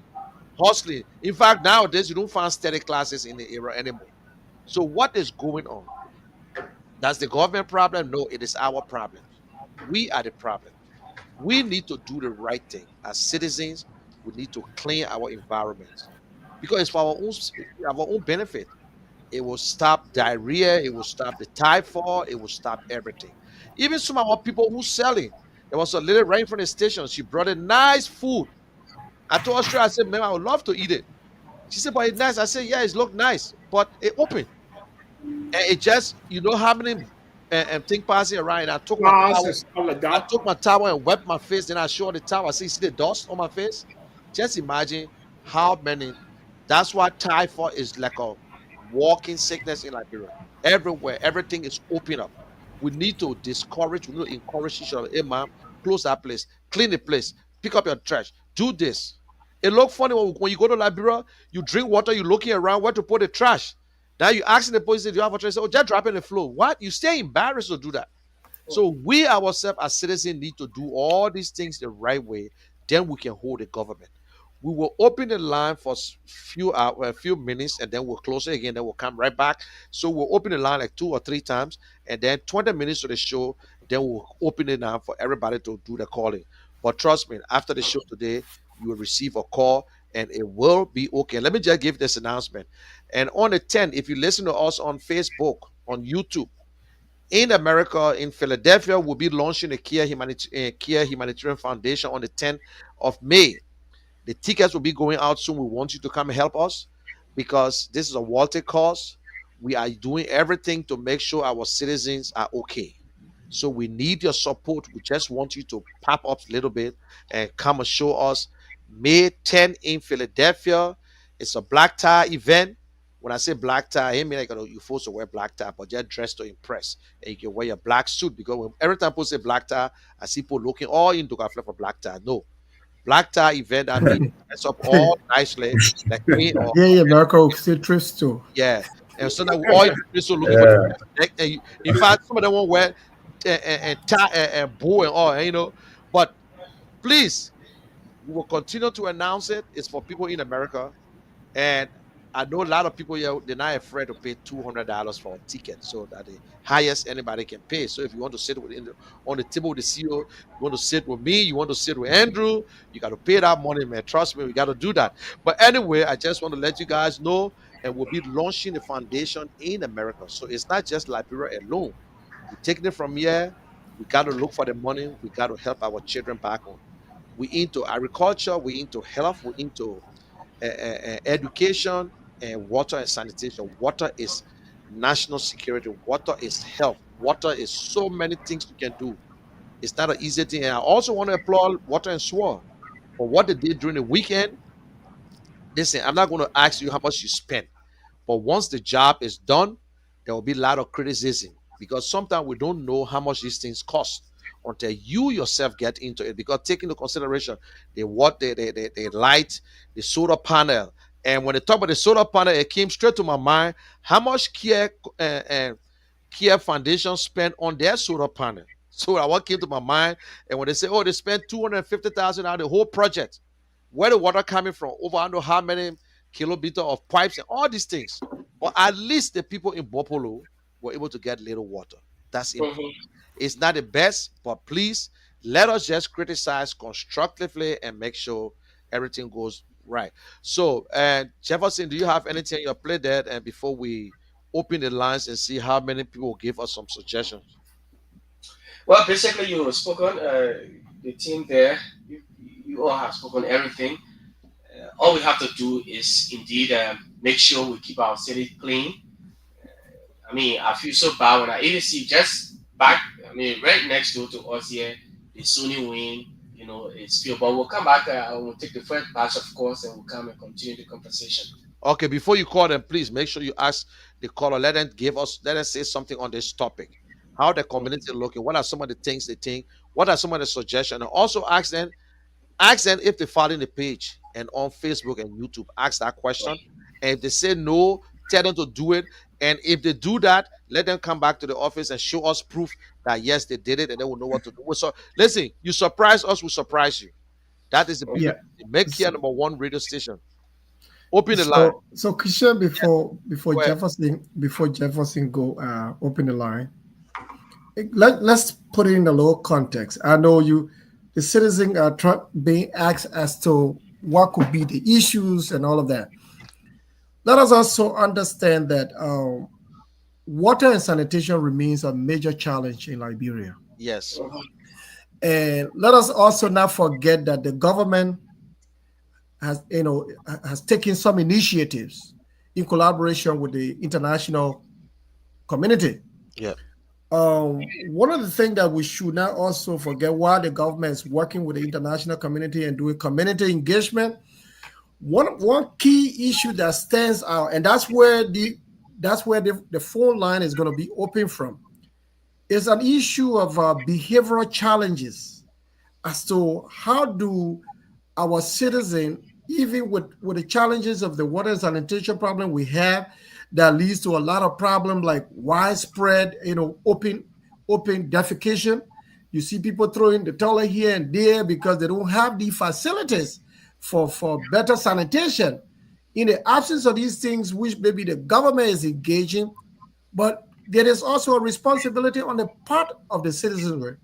hustling. In fact, nowadays you don't find steady classes in the era anymore. So what is going on? That's the government problem? No, it is our problems. We are the problem. We need to do the right thing. As citizens, we need to clean our environments because it's for our own benefit. It will stop diarrhea. It will stop the typhoid. It will stop everything. Even some of our people who selling. There was a lady right from the station. She brought a nice food. I told her straight, I said, man, I would love to eat it. She said, but it's nice. I said, yeah, it look nice, but it open. And it just, you know how many thing passing around. And Plants and stuff like I that. took my towel and wiped my face. Then I showed the towel. I see the dust on my face. Just imagine how many. That's why typhoid is like a walking sickness in Liberia. Everywhere, everything is open up. We need to discourage, we need to encourage each other. Hey, man, close that place, clean the place, pick up your trash, do this. It look funny when you go to Liberia, you drink water, you're looking around where to put the trash. Now you asking the police, do you have a trash? Say, oh, just drop it in the floor. What? You stay embarrassed to do that. So we ourselves as citizens need to do all these things the right way. Then we can hold the government. We will open the line for a few minutes, and then we'll close it again. Then we'll come right back. So we'll open the line like 2 or 3 times, and then 20 minutes to the show. Then we'll open it now for everybody to do the calling. But trust me, after the show today, you will receive a call, and it will be okay. Let me just give this announcement. And on the 10th, if you listen to us on Facebook, on YouTube, in America, in Philadelphia, we'll be launching a Care Humanitarian Foundation on the 10th of May. The tickets will be going out soon. We want you to come and help us because this is a Walter cause. We are doing everything to make sure our citizens are okay. So we need your support. We just want you to pop up a little bit and come and show us. May 10 in Philadelphia. It's a black tie event. When I say black tie, I mean like you're supposed to wear black tie, but just dressed to impress. And you can wear your black suit because every time people say black tie, I see people looking all into for black tie. No, black tie event. I mean, dress up all nicely, like me or Yeah, yeah, Marco citrus too. yeah. And so that we all so looking for Yeah. in fact, some of them won't wear and tie and bow and all, But please, we will continue to announce it. It's for people in America. And I know a lot of people here, they're not afraid to pay $200 for a ticket. So that the highest anybody can pay. So if you want to sit on the table with the CEO, you want to sit with me, you want to sit with Andrew, you got to pay that money, man. Trust me, we got to do that. But anyway, I just want to let you guys know, and we'll be launching the foundation in America. So it's not just Liberia alone. We're taking it from here. We got to look for the money. We got to help our children back home. We into agriculture. We into health. We into education and water and sanitation. Water is national security. Water is health. Water is so many things you can do. It's not an easy thing. And I also want to applaud Water and Swore for what they did during the weekend. Listen, I'm not going to ask you how much you spent, but once the job is done, there will be a lot of criticism because sometimes we don't know how much these things cost until you yourself get into it. Because take into consideration the light, the solar panel, and when they talk about the solar panel, it came straight to my mind how much Care Foundation spent on their solar panel. So that what came to my mind, and when they say, "Oh, they spent 250,000 on the whole project," where the water coming from? Over I don't know how many kilometer of pipes and all these things. But at least the people in Bopolo were able to get little water. That's important. Mhm. It's not the best, but please let us just criticize constructively and make sure everything goes right. So, Jefferson, do you have anything on your plate there? And before we open the lines and see how many people will give us some suggestions. Well, basically, you spoken. The team there, you all have spoken everything. All we have to do is indeed make sure we keep our city clean. I mean, I feel so bad when I even see just back. I mean, right next door to us here, the Sony Wing. It's feel. But we'll come back. We'll take the first batch, of course, and we'll come and continue the conversation. Okay, before you call them, please make sure you ask the caller. Let them say something on this topic. How the community looking? What are some of the things they think? What are some of the suggestions? And also ask them if they follow the page and on Facebook and YouTube. Ask that question. And if they say no, tell them to do it. And if they do that, let them come back to the office and show us proof that yes, they did it, and then we'll know what to do. So listen, you surprise us, we surprise you. That is the beauty. Yeah. Make Kia So, number one radio station. Open the line. so Christian, Yes, before go ahead. Jefferson go open the line, let's put it in a little context. I know the citizens are being asked as to what could be the issues and all of that. Let us also understand that water and sanitation remains a major challenge in Liberia. Yes. Mhm. And let us also not forget that the government has taken some initiatives in collaboration with the international community. Yeah. One of the things that we should not also forget while the government is working with the international community and doing community engagement, one key issue that stands out, and that's where the phone line is going to be open from, is an issue of behavioral challenges as to how do our citizen, even with the challenges of the water and sanitation problem we have, that leads to a lot of problem like widespread, open defecation. You see people throwing the toilet here and there because they don't have the facilities for better sanitation. In the absence of these things, which maybe the government is engaging, but there is also a responsibility on the part of the citizenry.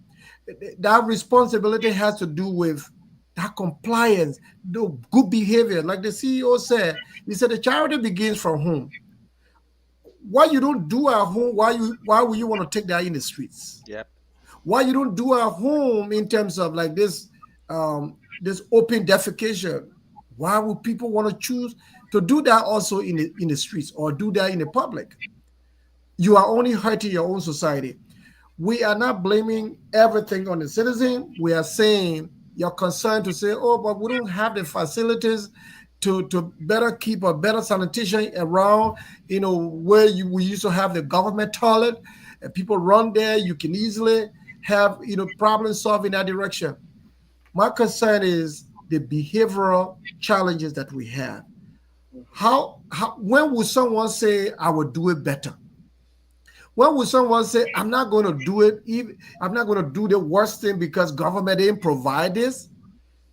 That responsibility has to do with that compliance, the good behavior. Like the CEO said, he said the charity begins from home. Why you don't do at home? Why would you want to take that in the streets? Yep. Why you don't do at home in terms of like this open defecation? Why would people want to choose to do that also in the streets or do that in the public? You are only hurting your own society. We are not blaming everything on the citizen. We are saying you're concerned to say, oh, but we don't have the facilities to better keep a better sanitation around, where we used to have the government toilet and people run there. You can easily have, problem solved in that direction. My concern is the behavioral challenges that we have. When will someone say, I will do it better? When will someone say, I'm not going to do it, even I'm not going to do the worst thing because government didn't provide this?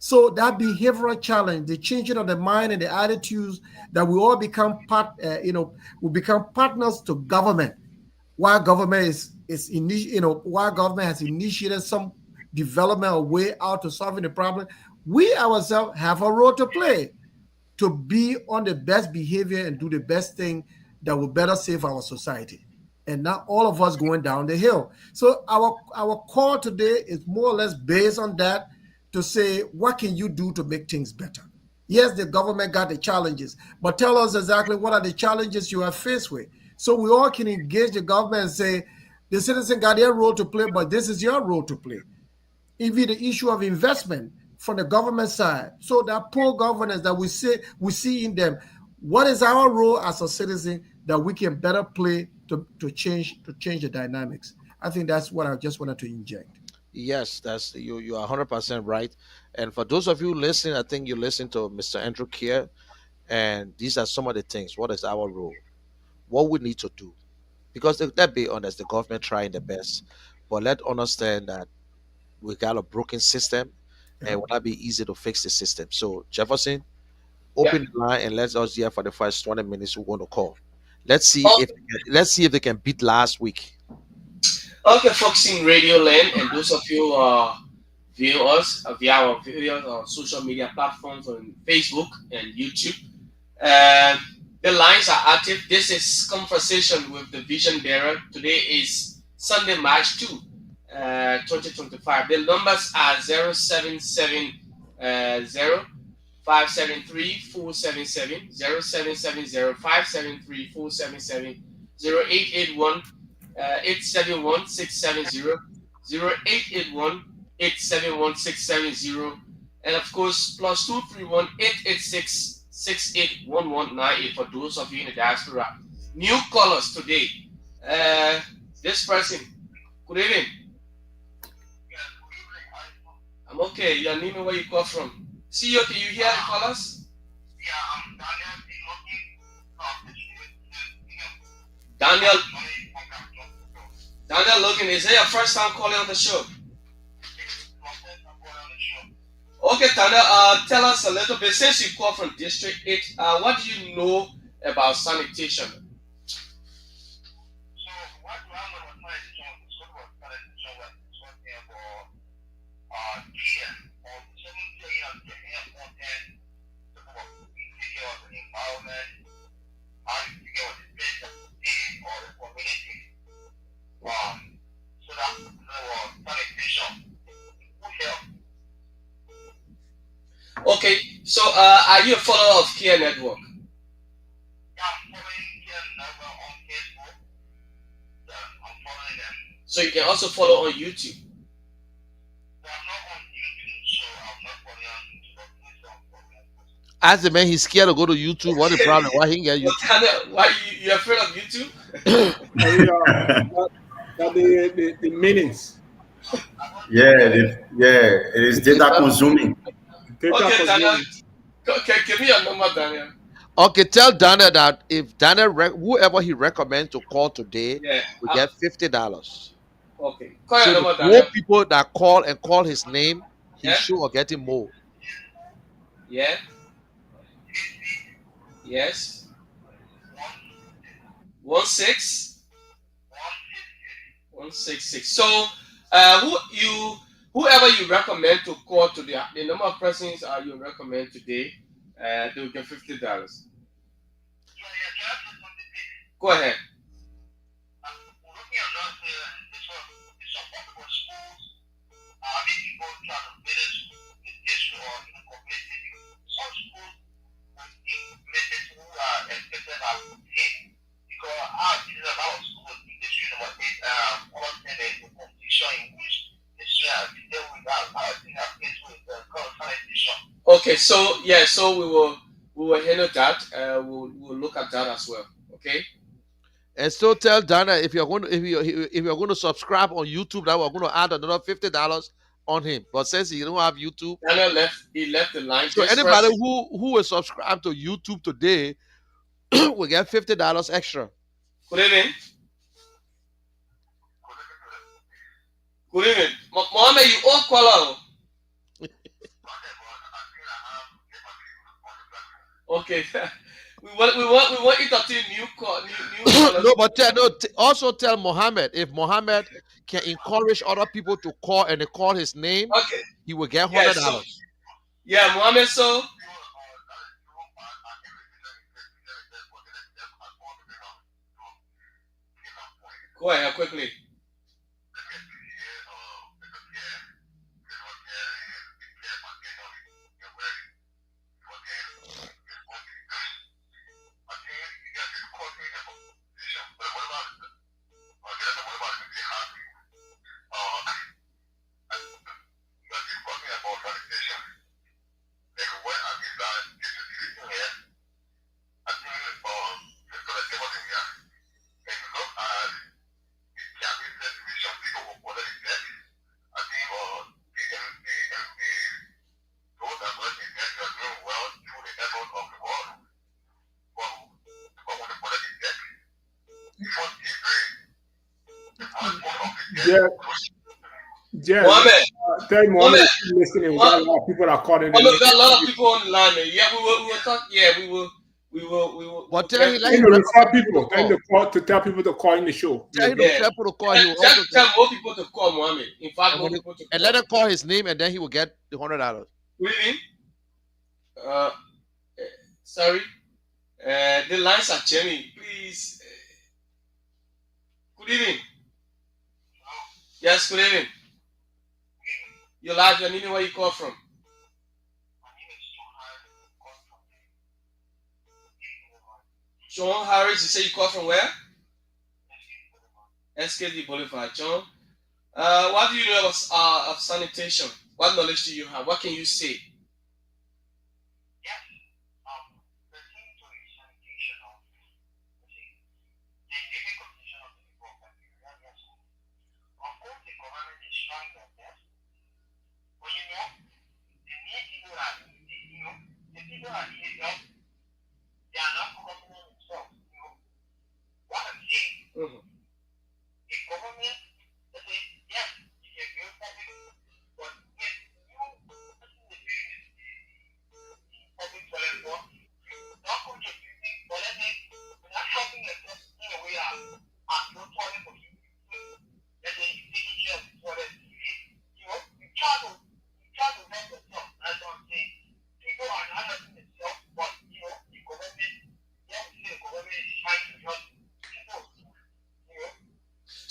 So that behavioral challenge, the changing of the mind and the attitudes, that we all become we become partners to government. While government while government has initiated some development or way out to solving the problem, we ourselves have a role to play to be on the best behavior and do the best thing that will better save our society, and not all of us going down the hill. So our call today is more or less based on that, to say, what can you do to make things better? Yes, the government got the challenges, but tell us exactly what are the challenges you are faced with, so we all can engage the government and say, the citizen got their role to play, but this is your role to play. Even the issue of investment from the government side. So that poor governance that we see in them, what is our role as a citizen that we can better play to change the dynamics? I think that's what I just wanted to inject. Yes, that's you. You are 100% right. And for those of you listening, I think you listen to Mr. Andrew Kier, and these are some of the things. What is our role? What we need to do? Because let's be honest, the government trying the best, but let's understand that we got a broken system, and Yeah. it will not be easy to fix the system. So Jefferson, Yeah. open the line and let us hear for the first 20 minutes who want to call. Let's see Oh, if they can beat last week. okay, folks in Radio Land, and those of you view us via our videos on social media platforms on Facebook and YouTube. Uh, the lines are active. This is Conversation with the Vision Bearer. Today is Sunday, March 2, 2025. The numbers are 0770 573 477 0770 573 477 0881 871 670 0881 871 670, and of course plus 231 886 681198 for those of you in the diaspora. New callers today. Uh, this person, good evening. I'm okay. Your name and where you call from? CEO, can you hear the callers? Daniel, Daniel Logan, is that your first time calling on the show? Okay, Daniel, tell us a little bit. Since you call from District 8, what do you know about sanitation? Okay, So, are you a follower of Kia Network? So you can also follow on YouTube. Ask the man he's scared to go to YouTube. What the problem? Why he can get What YouTube? kind of, why you afraid of YouTube? I mean, the meanings, Yeah, it is data consuming. data Okay, Daniel. consuming. Okay, give me your number, Daniel. Okay, tell Dana that if Dana whoever he recommends to call today Yeah. will get $50. Okay. Call your So the number, more Daniel. people that call and call his name, he's Yeah. sure of getting more. Yeah. Yes. 16166. So, whoever you recommend to call today, the number of persons you recommend today, they will get $50. Go ahead. Okay, so yeah, so we will handle that. We'll look at that as well. Okay. And still tell Dana if you're going to if you're going to subscribe on YouTube, that we're going to add another $50 on him. But since he don't have YouTube, Daniel left. He left the line. so Just anybody press. who will subscribe to YouTube today will get $50 extra. Good evening. Good evening, Mohammed. You all call out. Okay. we want you to see new callers. No, but also tell Mohammed if Mohammed can encourage other people to call and they call his name, Okay. he will get Yeah. So $100. yeah, Mohammed. So go ahead quickly. Yeah, yeah. Mohammed. Tell Mohammed Mohammed. to keep listening. We got a Mohammed. lot of people that are calling the Mohammed, we next. got a lot of people on the line, man. Yeah, we will talk. Yeah, we will But tell get. him let Tell him him to refer recommend people to people. Tell him call. to tell people to call in the show. Tell Yeah. him to Yeah. tell people to call. He will also Tell get more people to call Mohammed. In fact, more people to and call. let him call his name and then he will get the $100. Good evening. Uh, sorry. The lines are jamming. Please. Good evening. Yes, good evening. You're live. Your name, where you call from? John Harris. You say you call from where? SKD Boulevard. John. What do you know of sanitation? What knowledge do you have? What can you say? Mhm.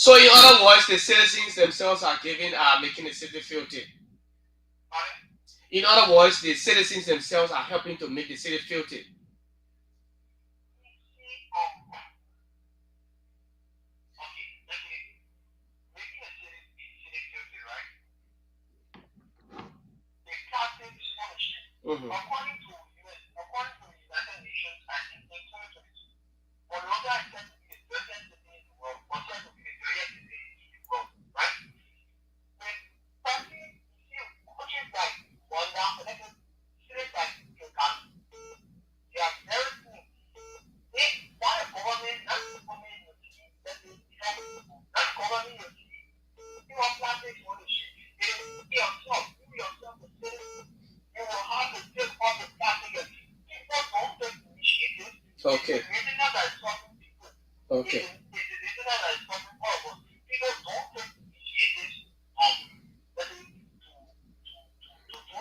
So in other words, the citizens themselves are making the city filthy. In other words, the citizens themselves are helping to make the city filthy. Mhm. Okay. Okay.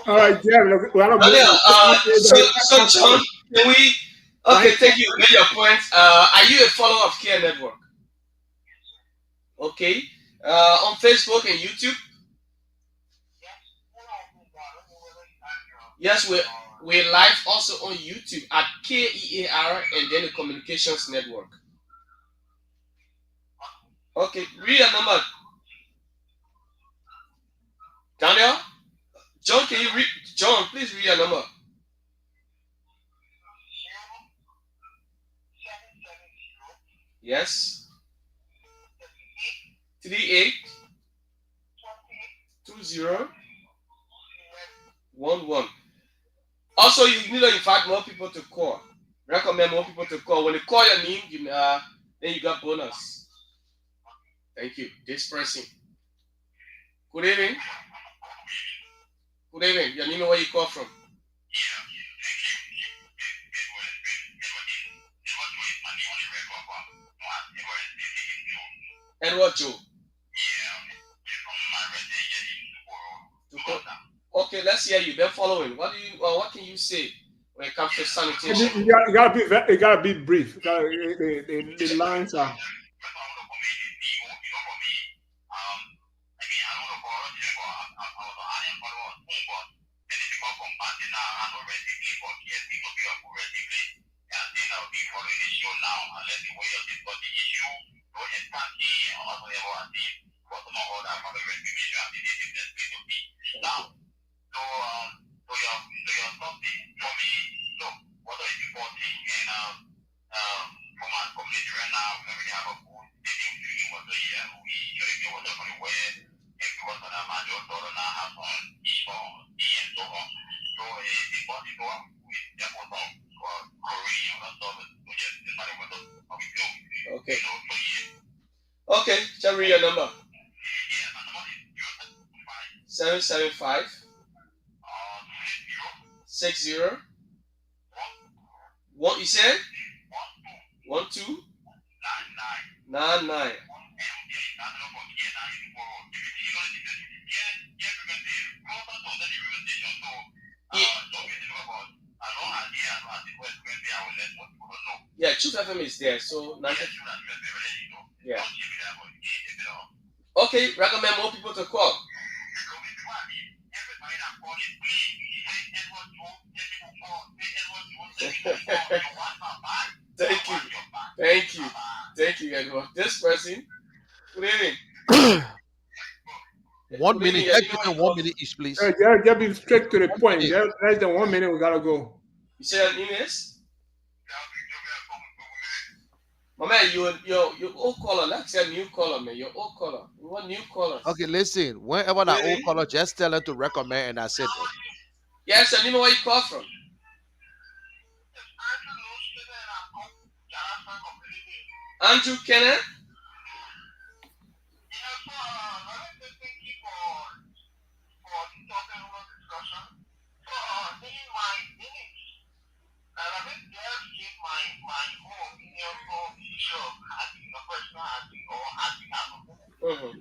All right, yeah, look, we are Daniel, so John, moving. can we? Okay, Right? thank you. Made your point. Are you a follower of Care Network? Okay. On Facebook and YouTube. Yes, we're live also on YouTube at KEAR and then the Communications Network. Okay, read a number. Daniel, John, can you read? John, please read a number. Yes. 382011. Also, you need to invite more people to call. Recommend more people to call. When they call your name, then you got bonus. Thank you. This person. Good evening. Good evening. Your name and where you call from? Edward Joe. Okay, let's hear you. Then following. What can you say when it comes to sanitation? You gotta be brief. The lines are. Okay. Okay, shall read your number. 775 60 what you said? 1299. Yeah, Truth FM is there, so yeah. Okay, recommend more people to call. Thank you. Thank you. Thank you, Edward. This person, good evening. 1 minute. Let's give them 1 minute each, please. Just be straight to the point. minute. Just less than 1 minute, we gotta go. You say your name is? My man, you old caller. Let's say new caller, man. You're old caller. We want new callers. Okay, listen. Whenever that old caller, just tell them to recommend, and that's it. Yes, your name where you call from? Andrew Kenneth? Mm-hmm.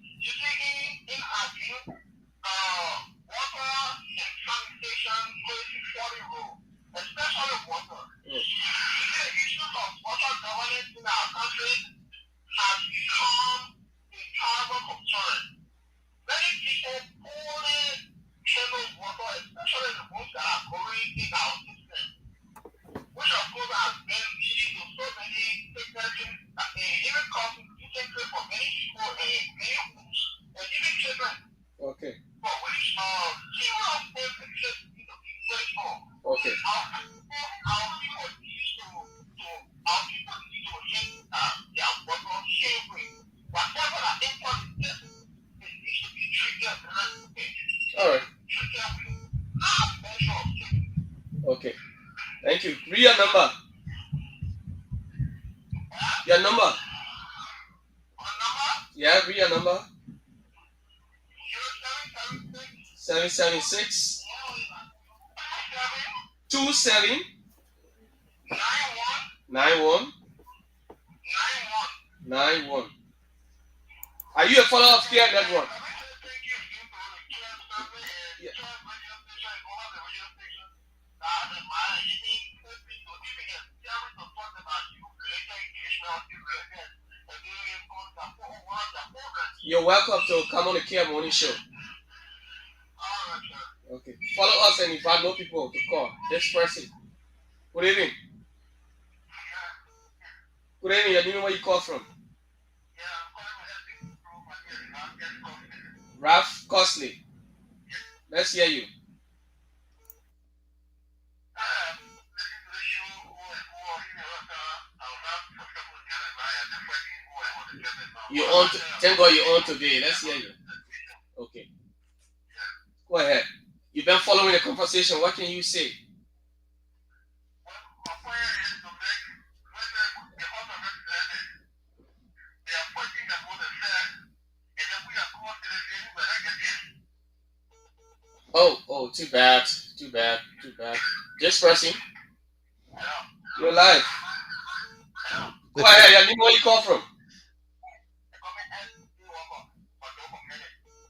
Thank you. Read your number. Your number. Yeah, read your number. 776 27 91 91. Are you a follower of Care Network? Yeah. You're welcome to come on the Care Morning Show. Okay. Follow us and invite more people to call. This person. Good evening. Good evening. You know where you call from? Ralph Cosley. Let's hear you. You on? Thank God you're on today. Let's hear you. Okay. Go ahead. You've been following the conversation. What can you say? Oh, too bad. Too bad. Too bad. This person. You're live. Go ahead. I need where you call from.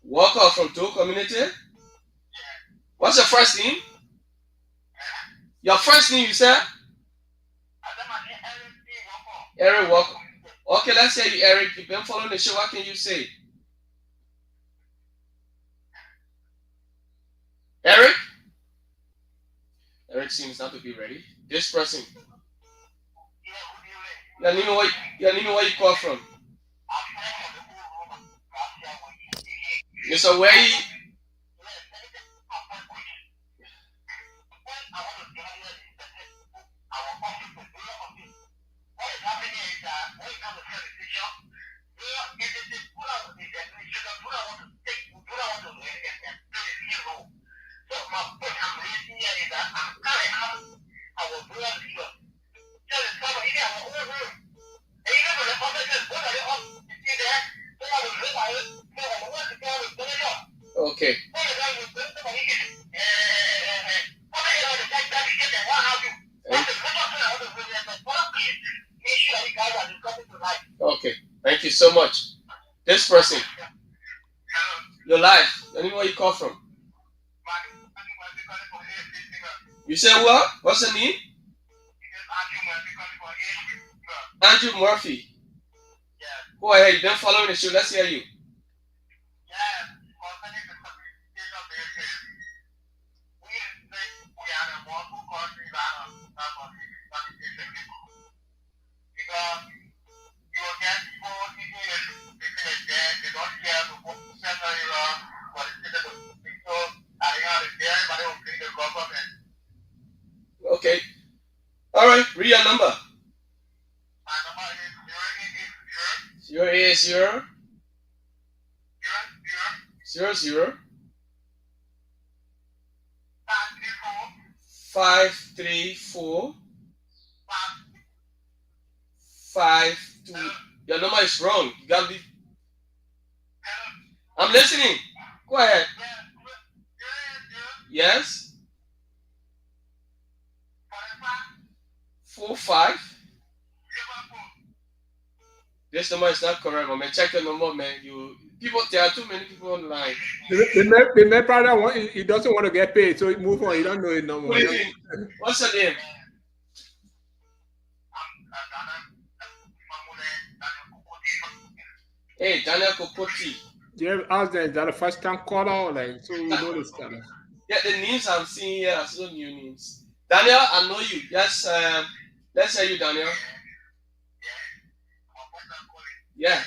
Walker from Tool Community. What's your first name? Your first name, you said? Eric Walker. Okay, let's hear you, Eric. You've been following the show. What can you say? Eric? Eric seems not to be ready. This person. Your name where you call from? Mr. Way. Okay. Okay. Thank you so much. This person. Your life. Your name where you call from? You say what? What's the name? Andrew Murphy. Go ahead. You've been following the show. Let's hear you. Okay. All right. Read your number. 080 00 534 52. Your number is wrong. You gotta be. I'm listening. Go ahead. Yes. 45. This number is not correct, man. Check the number, man. There are too many people online. The man probably want, he doesn't want to get paid, so he move on. He don't know it no more. What's your name? Hey, Daniel Kokoti. Yeah, ask them, is that a first time caller or like, so we know this kind of. Yeah, the names I'm seeing here are still new names. Daniel, I know you. Yes, let's hear you, Daniel. Yeah.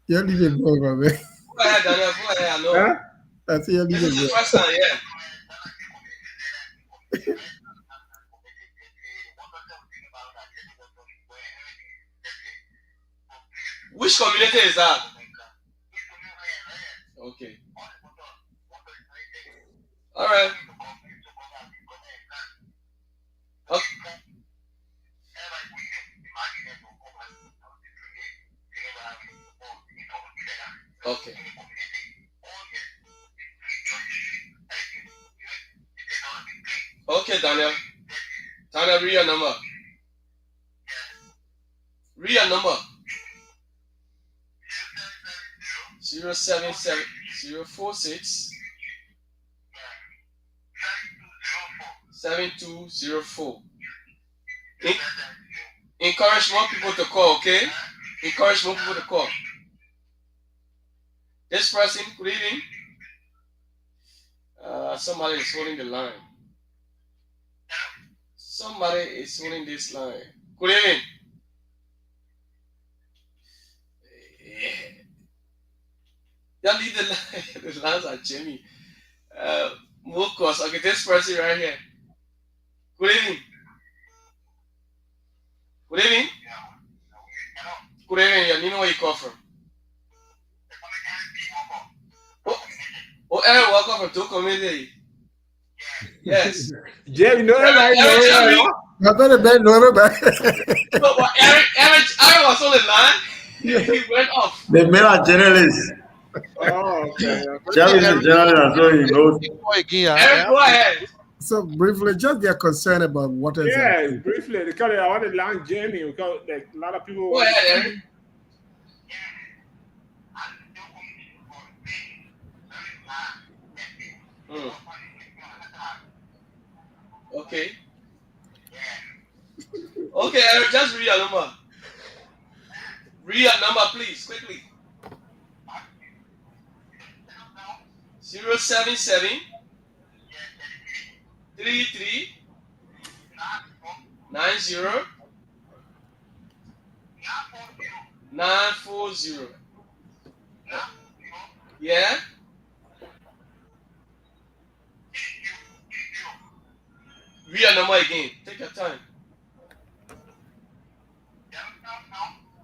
Yeah, leave it go, man. Go ahead, Daniel. Go ahead. I know. Huh? I see you This leave is it the go. first time, yeah. Which community is that? Okay. All right. Okay. Okay, Daniel. Daniel, read your number. Read your number. 077 046 7204. Encourage more people to call, okay? Encourage more people to call. This person, good evening. Somebody is holding the line. Somebody is holding this line. Good evening. Y'all leave the line. The lines are Jimmy. Mokos. Okay, this person right here. Good evening. Good evening. Good evening. You know where you call from? Oh, Eric, welcome from two community. Yes. Jay, you know everybody know Eric, it. I better bet no everybody. no, but Eric was on the line. He went off. They made a journalist. Oh, okay. Jerry is a journalist, so he knows. Go again. Eric, go ahead. So briefly, just their concern about water. Yeah, briefly, because I want to learn Jamie because like, a lot of people. Go ahead, Eric. Okay. Okay, Eric, just read your number. Read your number, please, quickly. 077 33 90 940. Yeah. Read your number again. Take your time.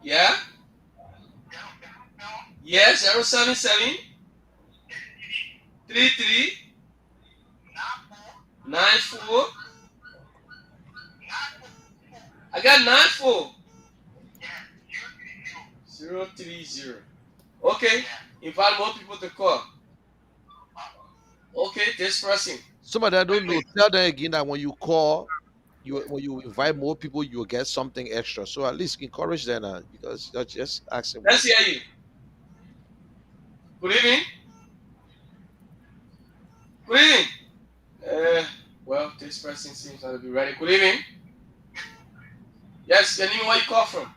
Yeah. Yeah, 077 33 94. I got 94. 030. Okay. Invite more people to call. Okay, this person. Somebody I don't know, tell them again that when you call, when you invite more people, you'll get something extra. So at least encourage them because just ask them. Let's hear you. Good evening. Good evening. Well, this person seems not to be ready. Good evening. Yes, your name, where you call from?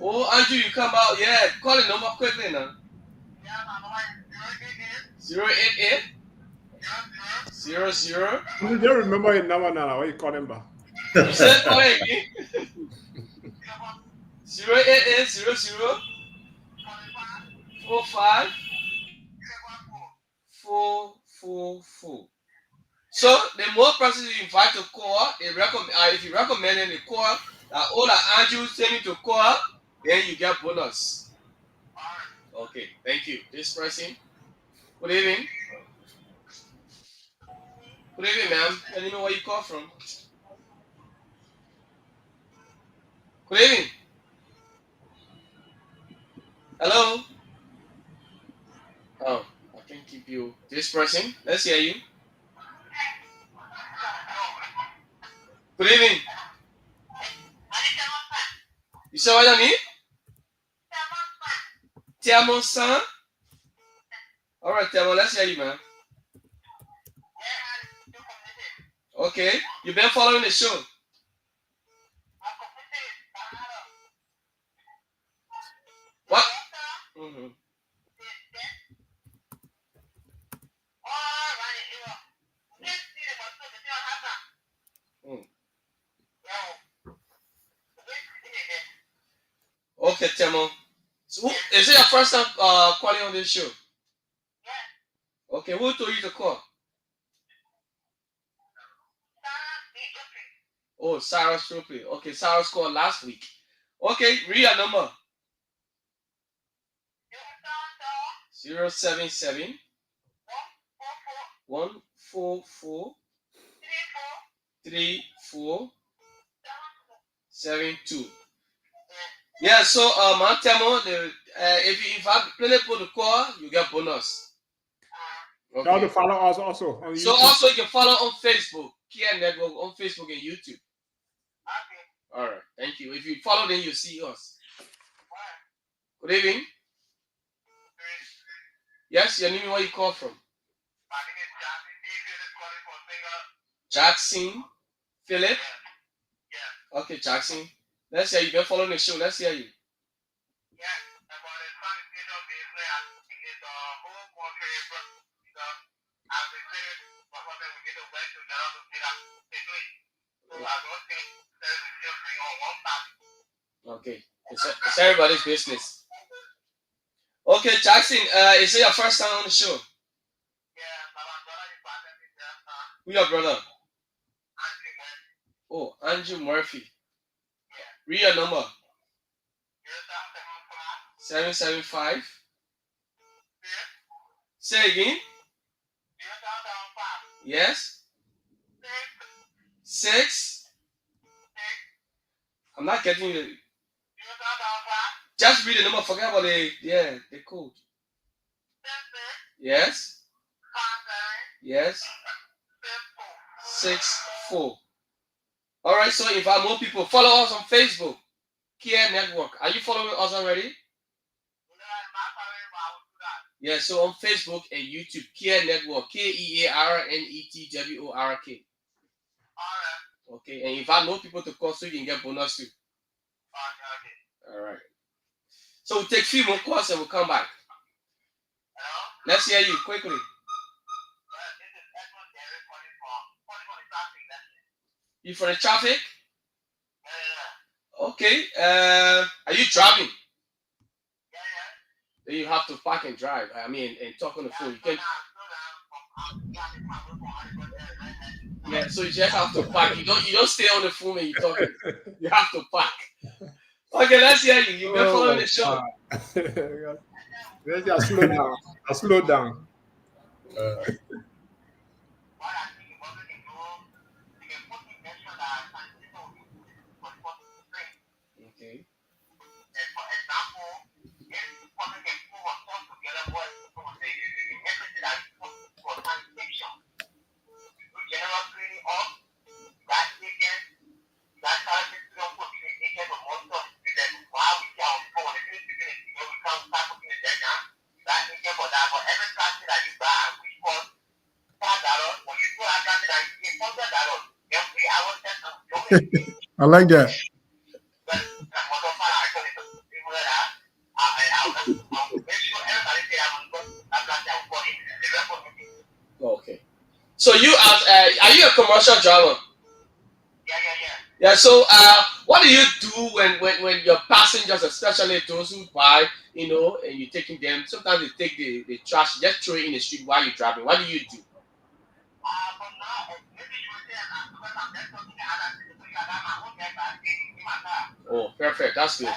Oh, Andrew, you come out. Yeah, call the number quickly now. 088 00. You don't remember your number now. What you call him back? You said call it again. 088 00 45 444. So the more persons you invite to call, they recommend. If you recommend them to call, all the Andrew send you to call, then you get bonus. Okay, thank you. This person. Good evening. Good evening, ma'am. Let me know where you call from. Good evening. Hello. Oh, I can keep you. This person. Let's hear you. Good evening. You saw what I mean? Tiamon son. All right, Tiamon. Let's hear you, man. Okay. You've been following the show. What? Mm-hmm. Okay, Tiamon. So, is it your first time calling on this show? Okay, who told you to call? Oh, Sarah's Trophy. Okay, Sarah's called last week. Okay, read your number. 077 144 3472. Yeah, so Mantemo, if I play for the call, you get bonus. You have to Okay. follow us also on So YouTube. also you can follow on Facebook, Kia Network on Facebook and YouTube. All right, thank you. If you follow, then you see us. Good evening. Yes, your name, where you call from? Jackson Philip. Okay, Jackson. Let's hear you. Been following the show. Let's hear you. Okay, it's everybody's business. Okay, Jackson. Is it your first time on the show? Who your brother? Oh, Andrew Murphy. Read your number. 775. Say again. Yes. 6. I'm not getting it. Just read the number. Forget about the code. Yes. Yes. 64. All right. So if I more people follow us on Facebook, Kia Network. Are you following us already? Yeah. So on Facebook and YouTube, Kia Network, KEARNETWORK. Okay. And if I know people to call, so you can get bonus too. All right. So we'll take a few more calls and we'll come back. Let's hear you quickly. You for the traffic? Okay. Are you driving? Then you have to park and drive. I mean, and talk on the phone. You can. Yeah. So you just have to park. You don't stay on the phone when you're talking. You have to park. Okay. Let's hear you. You've been following the show. Let's just slow down. Slow down. Okay. I like that. Okay. So you are you a commercial driver? Yeah. So what do you do when your passengers, especially those who buy, and you're taking them? Sometimes they take the trash, just throw it in the street while you're driving. What do you do? Oh, perfect. That's good.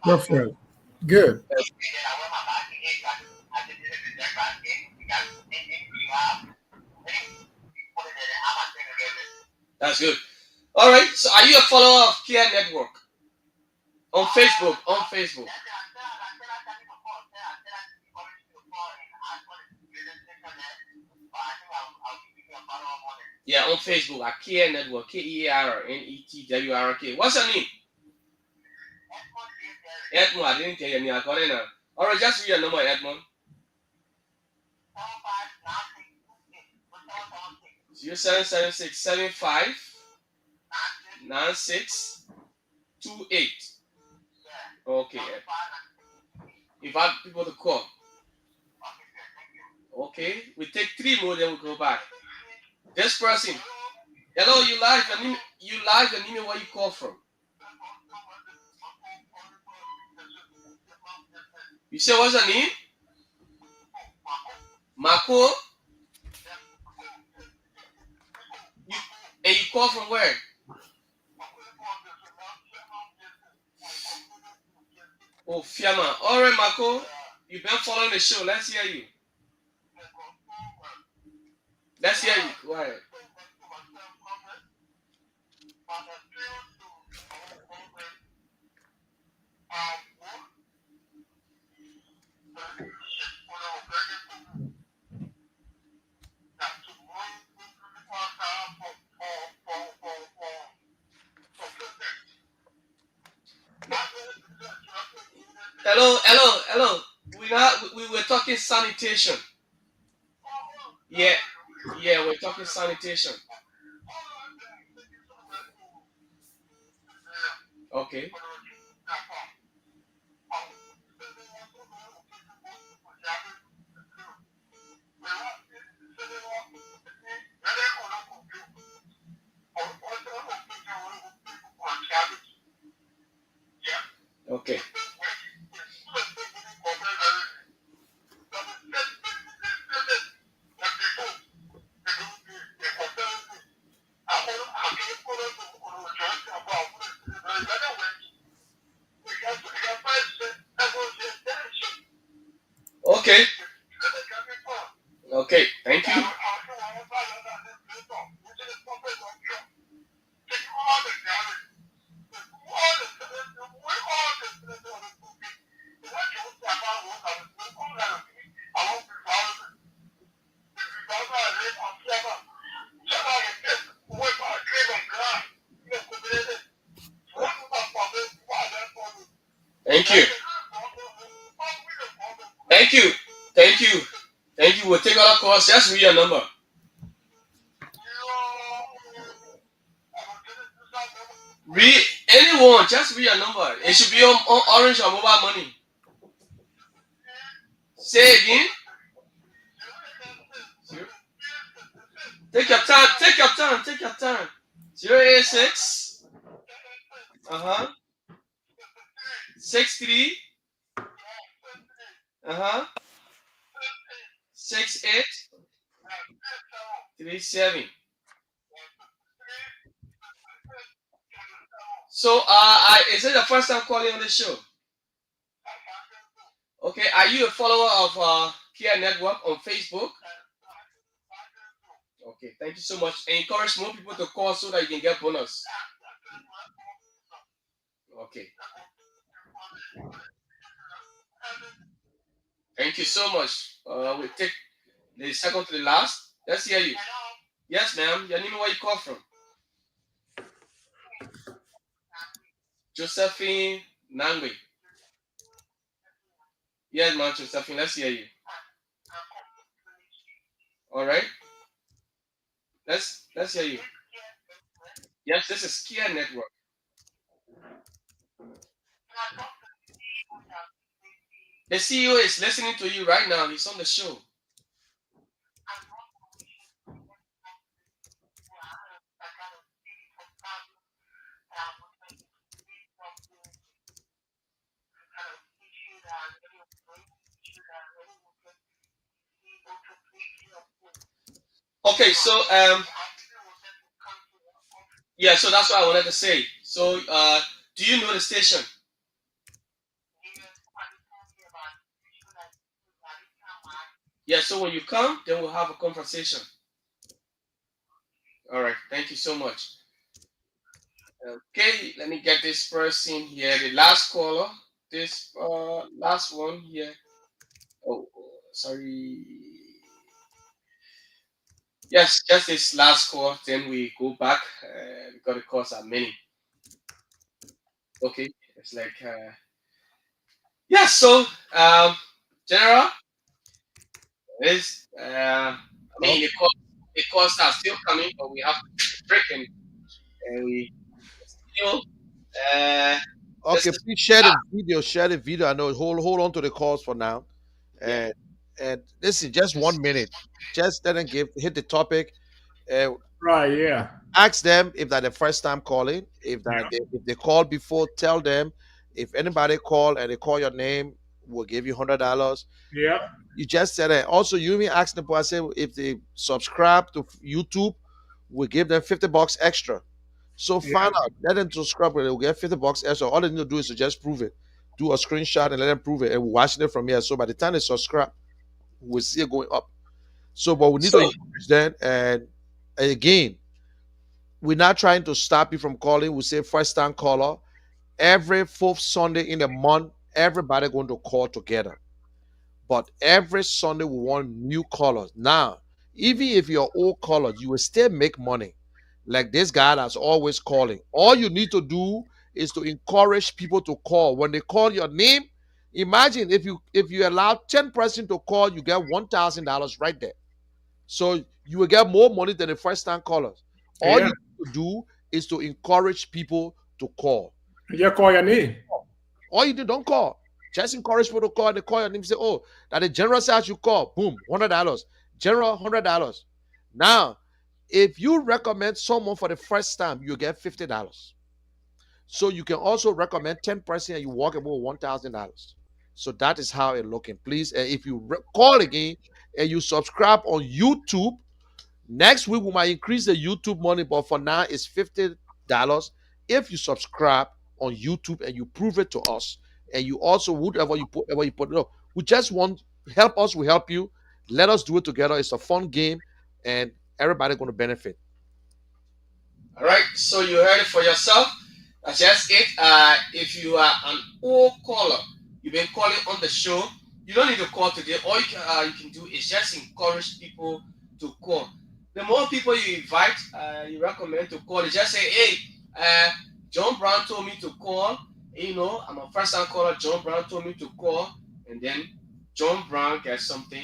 Perfect. Good. That's good. All right. So are you a follower of Kia Network on Facebook? On Facebook. Yeah, on Facebook at Kia Network, KEARNETWRK. What's your name? Edmond. I didn't tell you. I got it now. All right, just read your number, Edmond. 0776759628. Okay. Invite people to call. Okay. We take 3 more, then we go back. This person. Hello, you live. You live and email where you call from. You say what's your name? Marco. And you call from where? Oh, Fiamma. All right, Marco. You've been following the show. Let's hear you. Let's hear you. Go ahead. Hello, hello, hello. We were talking sanitation. Yeah, yeah, we're talking sanitation. Okay, okay, okay, okay. Thank you. Thank you. Thank you. Thank you. Thank you. We'll take other calls. Just read your number. Read anyone. Just read your number. It should be on Orange or Mobile Money. Say again. Take your time. Take your time. Take your time. 086. Uh-huh. 63. Uh-huh. 6837. So is it the first time calling on the show? Okay, are you a follower of Kia Network on Facebook? Okay, thank you so much. And encourage more people to call so that you can get bonus. Okay, thank you so much. We take the second to the last. Let's hear you. Yes, ma'am. Your name and where you call from? Josephine Nangwe. Yes, ma'am, Josephine. Let's hear you. All right. Let's hear you. Yes, this is Kia Network. The CEO is listening to you right now. He's on the show. Okay, so yeah, so that's what I wanted to say. So do you know the station? Yeah, so when you come, then we'll have a conversation. All right, thank you so much. Okay, let me get this person here. The last caller. This last one here. Oh, sorry. Yes, just this last call. Then we go back because the calls are many. Okay, it's like yeah. So general is I mean the calls are still coming, but we have to break and we still uh this Okay, is please share the video. Share the video. I know. Hold on to the calls for now. yeah. And this is just 1 minute. Just let them give hit the topic. Uh, Right, yeah. Ask them if they're the first time calling. Yeah. If they called before, tell them. If anybody call and they call your name, we'll give you $100. Yep. You just said that. Also, you even ask them. I say if they subscribe to YouTube, we'll give them $50 extra. So find Yeah. out. Let them subscribe. They'll get $50 extra. All they need to do is to just prove it. Do a screenshot and let them prove it. And we're watching it from here. So by the time they subscribe, we'll see it going up. So, but we need to So encourage them. And again, we're not trying to stop you from calling. We say first time caller. Every fourth Sunday in the month, everybody going to call together. But every Sunday we want new callers. Now, even if you're old callers, you will still make money. Like this guy that's always calling. All you need to do is to encourage people to call. When they call your name, Imagine if you allow 10% to call, you get $1,000 right there. So you will get more money than the first time callers. All Yeah. you need to do is to encourage people to call. You call your name. All you do, don't call. Just encourage people to call. They call your name, say, oh, that the general says you call. Boom, $100. General, $100. Now, if you recommend someone for the first time, you get $50. So you can also recommend 10% and you walk away with $1,000. So that is how it's looking. Please, if you call again and you subscribe on YouTube, next week we might increase the YouTube money, but for now it's $50 if you subscribe on YouTube and you prove it to us. And you also whatever you put it up. We just want help us, we help you. Let us do it together. It's a fun game and everybody gonna benefit. All right, so you heard it for yourself. That's just it. If you are an old caller, you've been calling on the show, you don't need to call today. All you can do is just encourage people to call. The more people you invite, you recommend to call, you just say, hey, John Brown told me to call. You know, I'm a first time caller. John Brown told me to call. And then John Brown gets something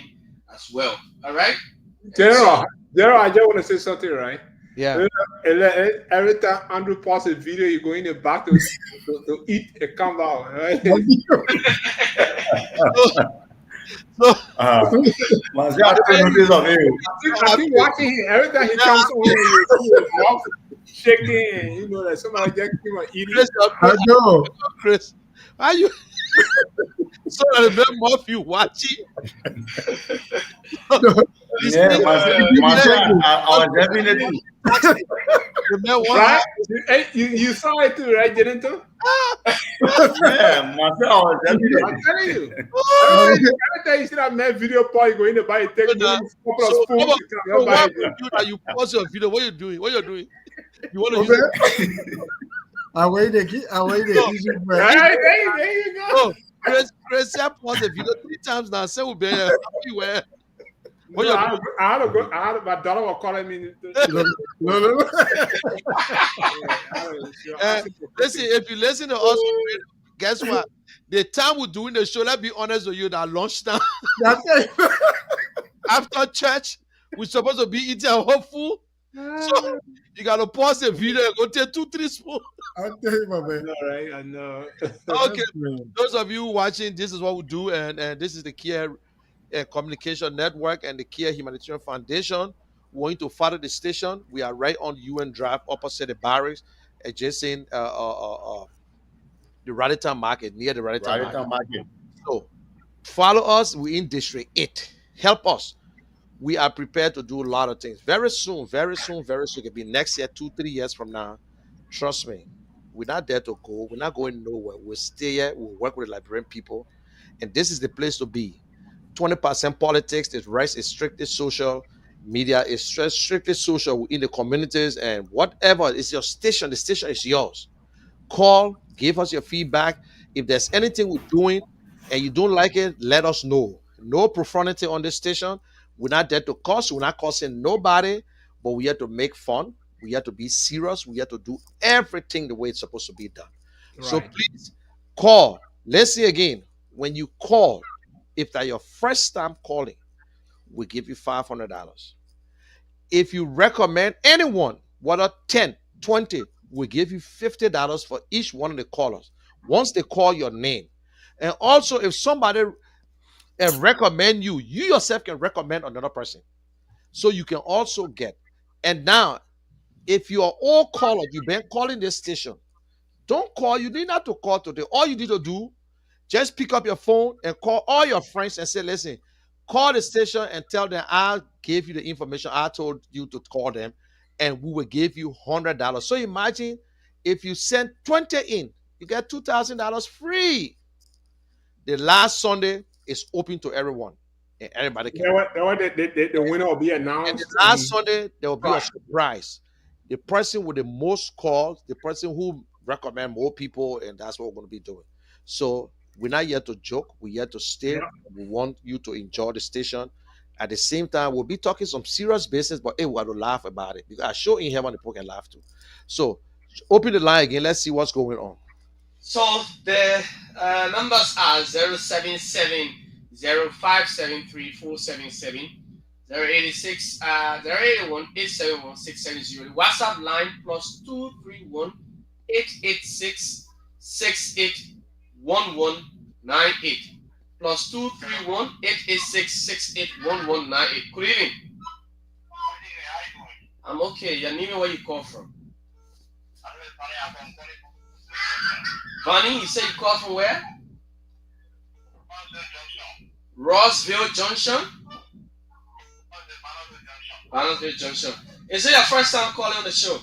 as well. All right? And so, General, I just want to say something, right? Yeah. Every time Andrew posts a video, you go in the back to eat and come out, right? So, Man, see, I take notice of you. I think watching him every time he comes on, you see his mouth shaking, and you know that somebody just came and eating. Chris, I know. Chris, are you so that the more of you watching? Yeah, man, see, I was definitely. The man one Right? You saw it too, right, Jenito? Yeah, man, see, I was I'm definitely. telling you. Every time you see that man video Paul, you go in the bar, you take maybe a couple of So, spoons, so you come why buy would you that you post your video? What you doing? What you doing? You want to use Okay. I wait the kitchen, but Right, there you go. oh Chris said post the video 3 times now. Say we be everywhere. What No, you I, doing? I had to go. My daughter was calling me. no. Listen, if you listen to us, on radio, guess what? The time we're doing the show, let's be honest with you, that lunchtime That's it. after church, we're supposed to be eating our whole food. So you gotta pause the video and go take 2, 3 spoons. I'll tell you, my I man. know, right? I know. Okay, Man. those of you watching, this is what we do, and this is the Care Communication Network and the Care Humanitarian Foundation. We want you to follow the station. We are right on UN Drive, opposite the barracks, adjacent the Raditan Market, near the Raditan Right, Market. I'm market. So follow us. We're in District 8. Help us. We are prepared to do a lot of things. Very soon, very soon, very soon. It could be next year, 2, 3 years from now. Trust me. We're not there to go. We're not going nowhere. We'll stay here. We'll work with the Liberian people. And this is the place to be. 20% politics, the rest is strictly social. Media is strictly social in the communities and whatever. It's your station. The station is yours. Call, give us your feedback. If there's anything we're doing and you don't like it, let us know. No profanity on this station. We're not there to curse. We're not cursing nobody, but we have to make fun. We have to be serious. We have to do everything the way it's supposed to be done. So Right. please call. Let's say again, when you call, if that your first time calling, we give you $500. If you recommend anyone, whether 10, 20, we give you $50 for each one of the callers. Once they call your name. And also, if somebody recommend you, you yourself can recommend another person. So you can also get. And now, if you are all callers, you've been calling this station, don't call. You need not to call today. All you need to do, just pick up your phone and call all your friends and say, listen, call the station and tell them I gave you the information. I told you to call them and we will give you $100. So imagine if you send 20 in, you get $2,000 free. The last Sunday is open to everyone and everybody can. The winner will be And the announced. last Sunday, there will be a surprise. The person with the most calls, the person who recommend more people, and that's what we're going to be doing. So we're not here to joke. We're here to stay. Yeah. We want you to enjoy the station. At the same time, we'll be talking some serious business, but hey, we got to laugh about it. Because I show in here on the book and laugh too. So open the line again. Let's see what's going on. So the numbers are 077 0573 477 086 081 871 670. WhatsApp line plus 231 886 681198 plus 231 886 681198. Good evening. I'm okay. Your name, where you call from? Bonnie, you say you call from where? Rossville Junction. Barnesville Junction. Is it your first time calling on the show?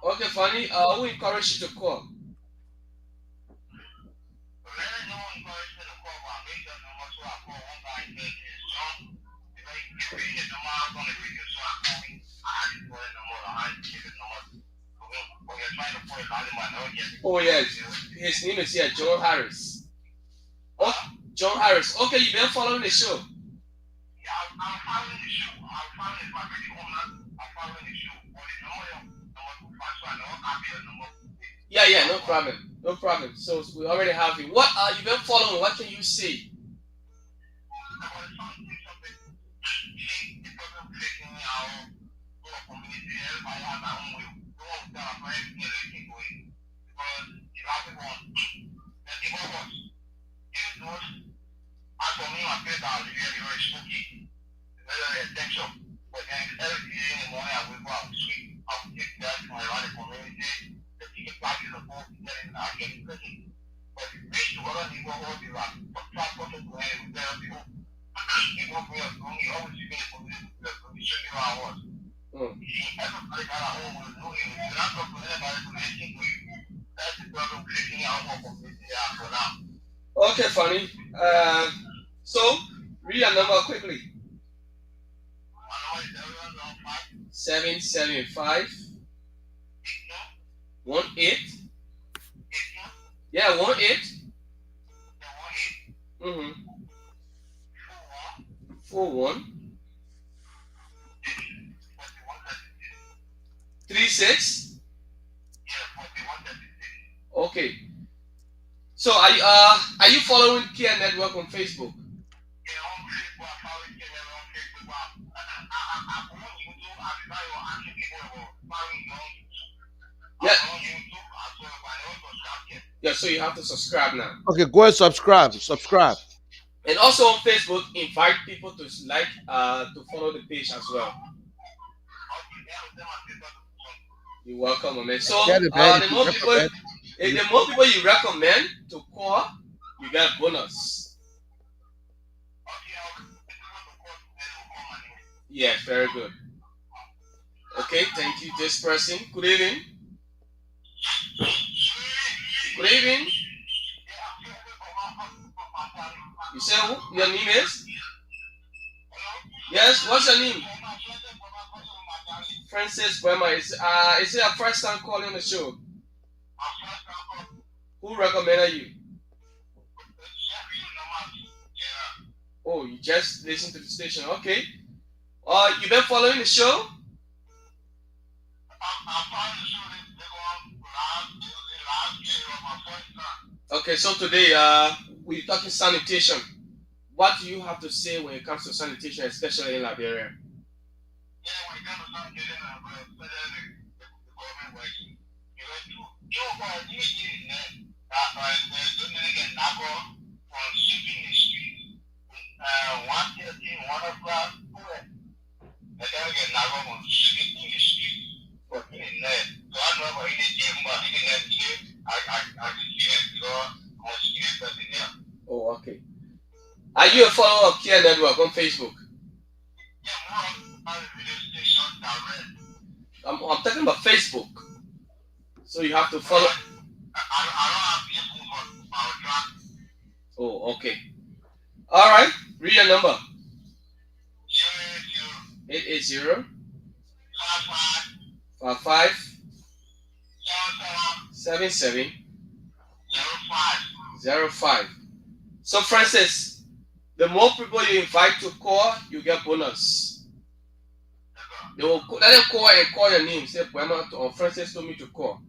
Okay, Fanny. I will encourage you to call. Oh yes, his name is here, John Harris. Oh, John Harris. Okay, you've been following the show. Yeah, no problem, no problem. So we already have you. What you've been following? What can you say? Hmm. Okay, Fanny. So read a number quickly. 775 18. Yeah, 18. 41 36. Okay. So are you following Kia Network on Facebook? Yeah. Yeah, so you have to subscribe now. Okay, go and subscribe. Subscribe. And also on Facebook, invite people to like to follow the page as well. You're welcome, man. So the more people you recommend to call, you get a bonus. Yeah, very good. Okay, thank you. This person. Good evening. Good evening. You say who? Your name is? Yes, what's your name? Francis Burma. Is it your first time calling the show? Who recommended you? Oh, you just listened to the station. Okay. You been following the show? Okay, so today we're talking sanitation. What do you have to say when it comes to sanitation, especially in Liberia? Oh, okay. Are you a follower of Kia Network on Facebook? I'm talking about Facebook. So you have to follow. Oh, okay. All right. Read your number. 880 55 77 05. So, Francis, the more people you invite to call, you get bonus. They will let them call and call your name. Say, Poema or Francis told me to call.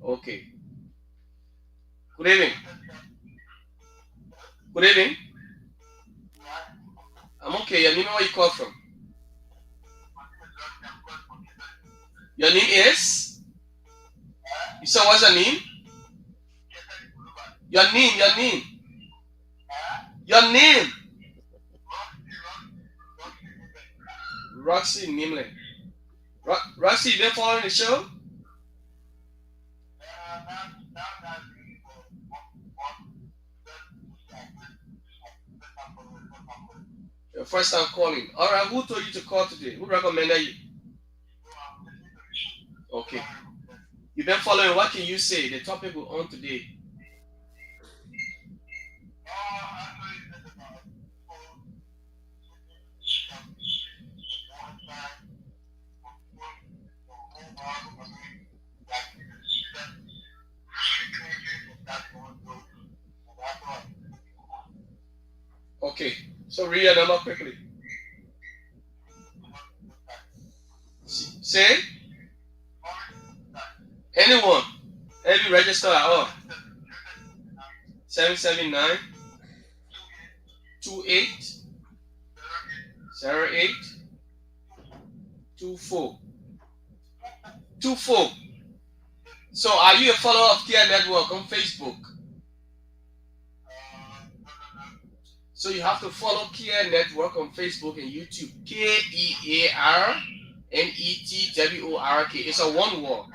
Okay. Good evening. Good evening. I'm okay. Your name, where you call from? Your name is? You said what's your name? Your name, your name. Your name. Roxy Nimlin. Roxy, you been following the show? Your first time calling. Alright, who told you to call today? Who recommended you? Okay. You've been following. What can you say? The topic we're on today. Okay. So read your number quickly. Say anyone. Any register at all. 779 28 08 24 24. So are you a follower of Care Network on Facebook? So you have to follow Care Network on Facebook and YouTube. KEARNETWORK. It's a one word.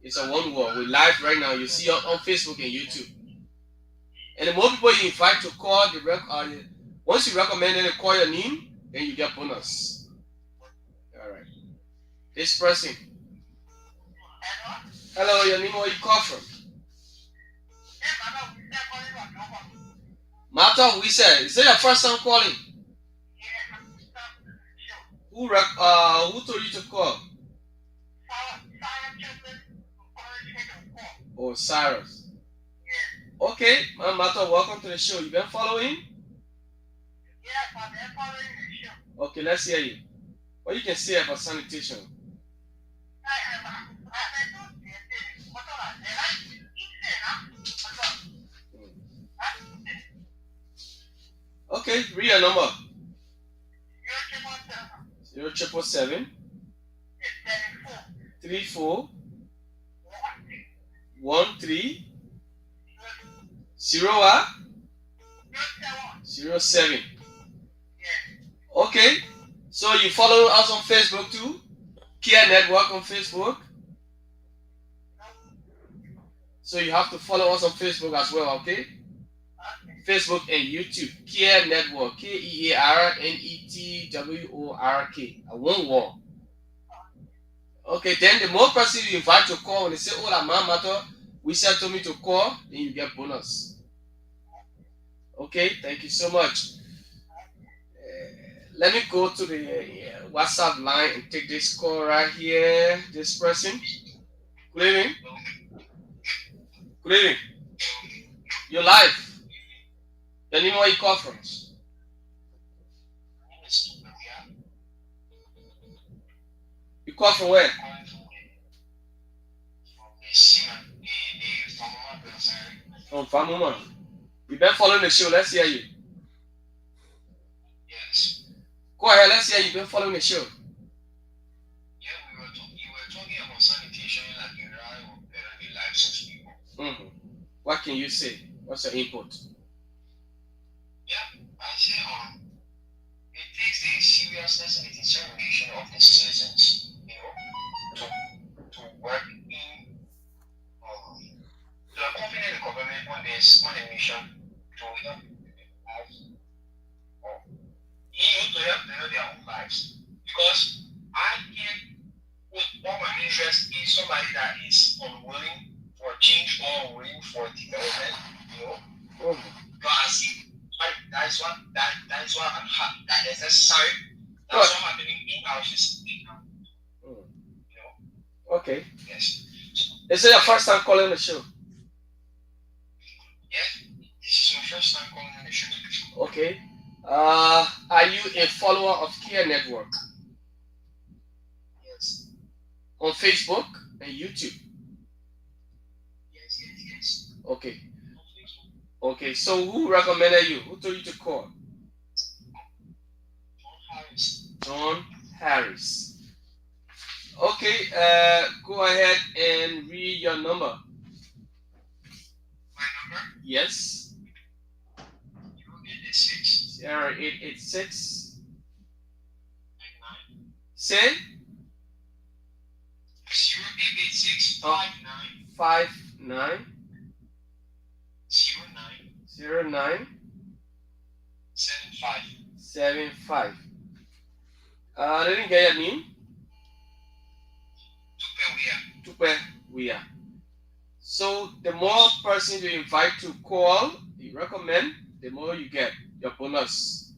It's a one word. We're live right now. You see on Facebook and YouTube. And the more people you invite to call, once you recommend them to call your name, then you get bonus. All right. This person. Hello, your name, where you call from? Martha, we said, is it your first time calling? Who told you to call? Oh, Cyrus. Okay, Martha, welcome to the show. You been following? Yes, I've been following the show. Okay, let's hear you. What you can say about sanitation? Okay, read your number. 0777 34 13 07. Okay, so you follow us on Facebook too? Care Network on Facebook. So you have to follow us on Facebook as well, okay? Facebook and YouTube. Care Network. KEARNETWORK. One word. Okay, then the more person you invite to call, when they say, oh, la man matter, we said to me to call, then you get bonus. Okay, thank you so much. Let me go to the WhatsApp line and take this call right here. This person. Good evening. Good evening. You're live. Your name, where you call from? You call from where? From Famuma. You been following the show. Let's hear you. Yes. Go ahead. Let's hear you. Been following the show. Yeah, you were talking about sanitation like the right of the lives of people. Mm-hmm. What can you say? What's your input? Yeah, I say it takes the seriousness and the determination of the citizens, to work in to accompany the government on a mission to help their lives, or to help them know their own lives. Because I can't put all my interest in somebody that is unwilling for change or unwilling for development, But I see that is what I'm happy. That is necessary. That's what happening in our society now. Okay. Yes. Is it your first time calling the show? Yeah. This is my first time calling the show. Okay. Are you a follower of Care Network? Yes. On Facebook? and YouTube? Yes. Okay. Okay. So who recommended you? Who told you to call? Harris. John Harris. Okay. Go ahead and read your number. My number? Yes. 0886 0886. 59. Say 0886 59 09 09 75. 75. I didn't get your name. Tupe Wea. So the more person you invite to call, you recommend, the more you get your bonus.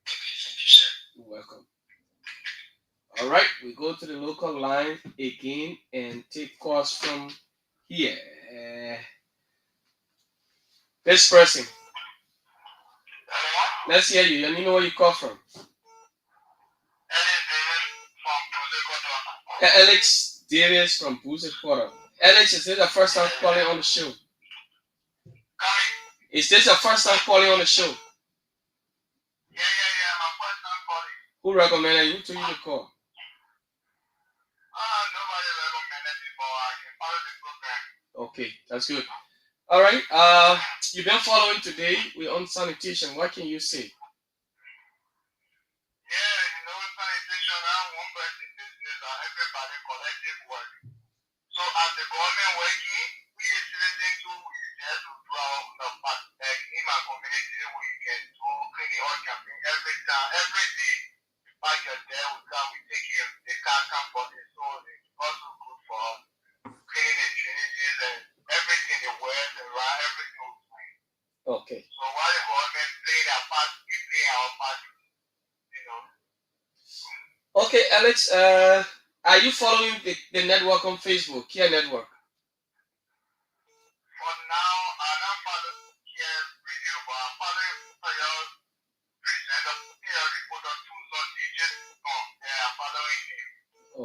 Okay, thank you, sir. You're welcome. All right, we go to the local line again and take calls from here. This person. Let's hear you. Your name, where you call from? Alex Davis from Boozy Quarter. Alex, is this the first time calling on the show? Is this your first time calling on the show? Yeah, my first time calling. Who recommended you? Who told you to call? Nobody recommended me, but I can follow the program. Okay, that's good. All right. You've been following today. We're on sanitation. What can you say? Yeah, sanitation, I'm one person business and everybody collective work. So as the government working, we is citizens too, we just to do our own part. Like in my community, we can do cleaning up campaign every time, every day. The pack your there, we come, we take it, the car come for it. So it's also good for us. Cleaning the drainages and everything, the wells, the right, everything we do. Okay. So while the government play their part, we play our part, you know. Okay, Alex. Are you following the network on Facebook, Kia Network? For now, I don't follow Kia Radio, but I follow your presenter, Kia reporter too, so DJs, yeah, I'm following him.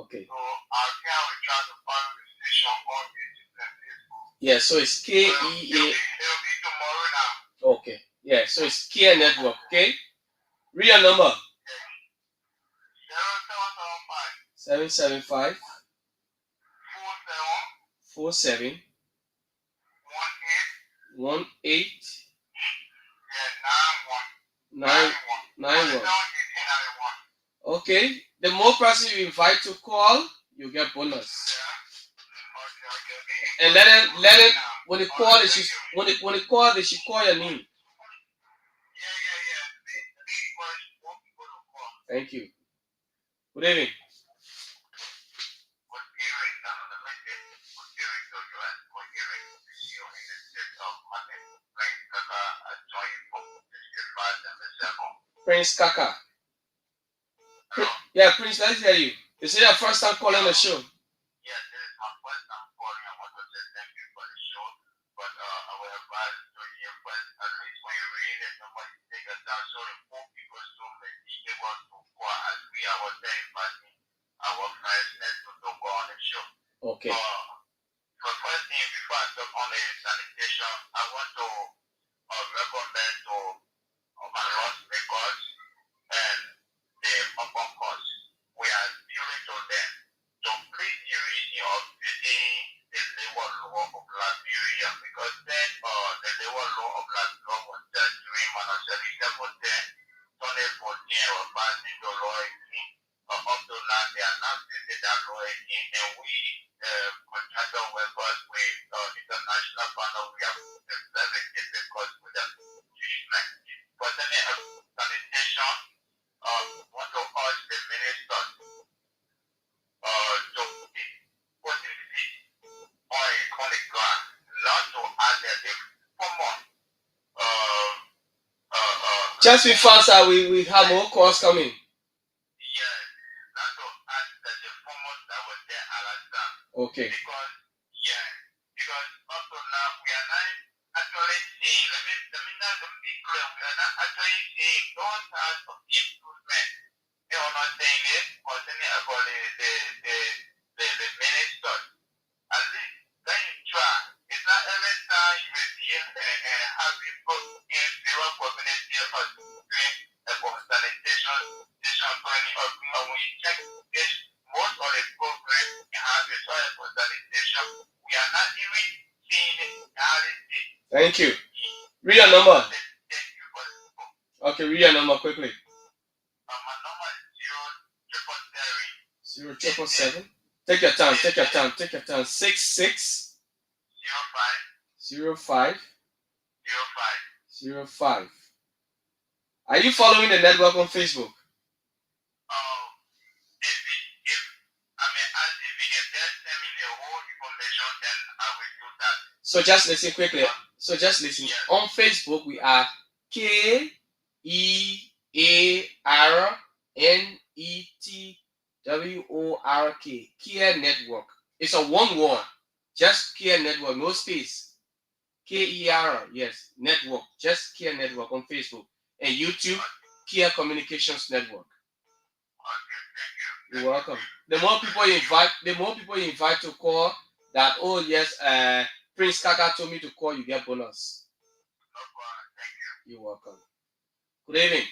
Okay. So I can we try to follow the station on YouTube and Facebook. Yeah, so it's KEA. It'll be tomorrow now. Okay. Yeah, so it's Kia Network. Okay. Real number. 0775 775 47 47 18 yeah, 91. Okay. The more person you invite to call, you get bonus. And let it when they call they should when they call they should call your name. Thank you. Good evening. Prince Kaka. Yeah, Prince, let's hear you. Is it your first time calling the show? Yes, this is my first time calling. I want to say thank you for the show. But I will advise to you first, at least when you read it, somebody take us down so the poor people so may be able to go as we are saying, but our friends and to go on the show. Okay. So first thing, before I talk on the sanitation, I want to recommend to my lost records and the open course. We are appealing to them to please the reading of reading the labor law of Liberia because then the labor law of Liberia was just during Manasari Level 10, 2014 was passing the law again. Up to now, they are not using that law again. And we, contractor workers with international panel, we have very difficult with the treatment. Personally, sanitation, want to urge the minister to put his feet on the ground, not to add the common. Just be faster, we have more calls coming. Yeah, not to add the common that was there at last time. Okay. Because up to now we are not actually seeing. Let me not be clear. We are not actually seeing those types of improvement. You know what I'm saying? Concerning about the Thank you. Read your number. Thank you for the support. Okay, read your number quickly. My number is 0 Zero triple seven. Take your time. Take your time. Take your time. 66 05 05 05. 05. Are you following the network on Facebook? If if you can just send me the whole information, then I will do that. So just listen quickly. So just listen. On Facebook, we are KEARNETWORK. Care Network. It's a one word. Just Care Network, no space. KER, yes, network. Just Care Network on Facebook. And YouTube, Care Communications Network. Okay, thank you. You're welcome. The more people you invite to call that, oh yes, Prince Kaka told me to call, you get bonus. No problem. Thank you. You're welcome. Good evening.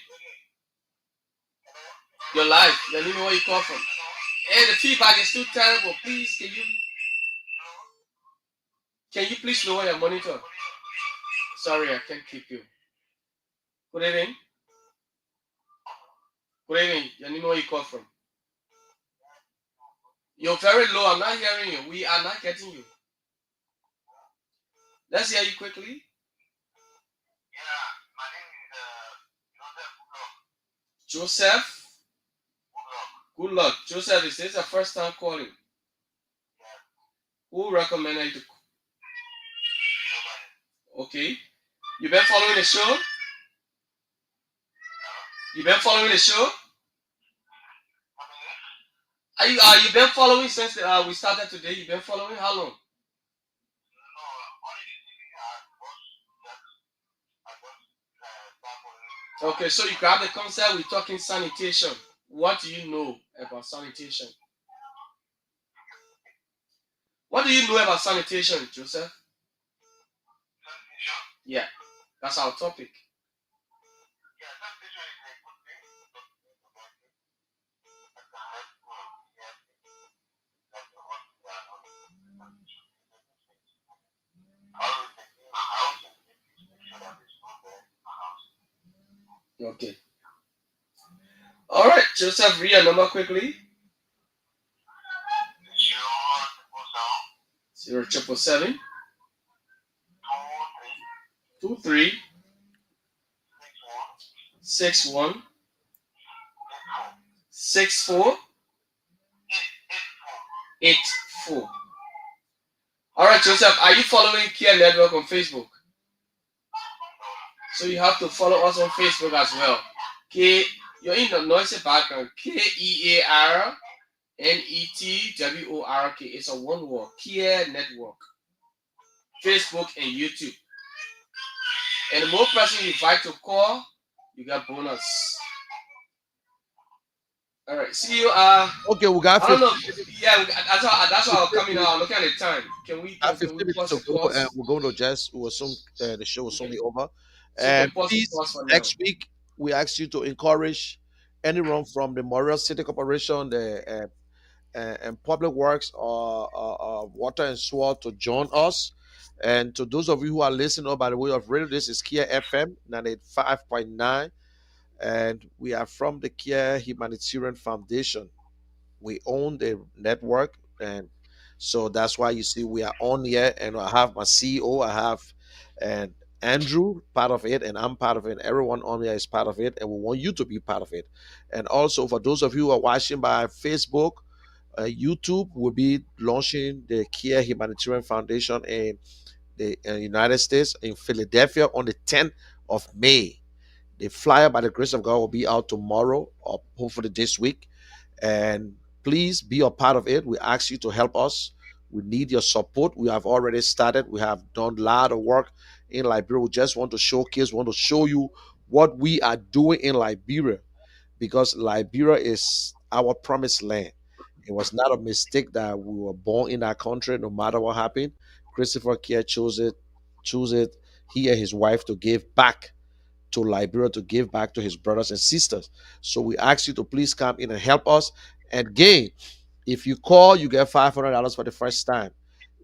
Your life. Let me know where you call from. Hey, the feedback is too terrible. Please, can you please lower your monitor? Sorry, I can't keep you. Good evening. Good evening. Let me know where you call from. You're very low. I'm not hearing you. We are not getting you. Let's hear you quickly. Yeah, my name is Joseph. Good luck. Good luck. Joseph, is this the first time calling? Yeah. Who recommended you to? Nobody. Okay. You been following the show? You been following the show? Are you been following since we started today? You been following how long? No, only the TV I Okay, so you grab the concept. We're talking sanitation. What do you know about sanitation? What do you know about sanitation, Joseph? Sanitation? Yeah, that's our topic. Yeah, sanitation is a good thing. Okay. All right, Joseph, read your number quickly. 0 7 23 61 64 84. All right, Joseph, are you following Care Network on Facebook? So you have to follow us on Facebook as well. You're in the noisy background. KEARNETWORK. It's a one word. Care Network. Facebook and YouTube. And the more person you invite to call, you get bonus. All right. See you. Okay, we got I don't 15 know. minutes. Yeah, that's how I'm 15 coming minutes. out. I'm looking at the time. Can we We have can 15 we minutes pause to the go, and pause? we're going to just will soon the show will We soon can, be over. so we can And pause the please, pause for now. next week we ask you to encourage anyone from the Memorial City Corporation, the and Public Works or Water and Sewer to join us. And to those of you who are listening, oh, by the way of radio, this is Kia FM 95.9, and we are from the Kia Humanitarian Foundation. We own the network, and so that's why you see we are on here. And I have my CEO, I have and Andrew part of it, and I'm part of it. Everyone on here is part of it, and we want you to be part of it. And also for those of you who are watching by Facebook, YouTube will be launching the Kia Humanitarian Foundation in the United States in Philadelphia on the 10th of May. The flyer, by the grace of God, will be out tomorrow or hopefully this week. And please be a part of it. We ask you to help us. We need your support. We have already started. We have done a lot of work in Liberia. We just want to showcase, want to show you what we are doing in Liberia, because Liberia is our promised land. It was not a mistake that we were born in that country, no matter what happened. Christopher Kia chose it, he and his wife to give back to Liberia, to give back to his brothers and sisters. So we ask you to please come in and help us. And again, if you call, you get $500 for the first time.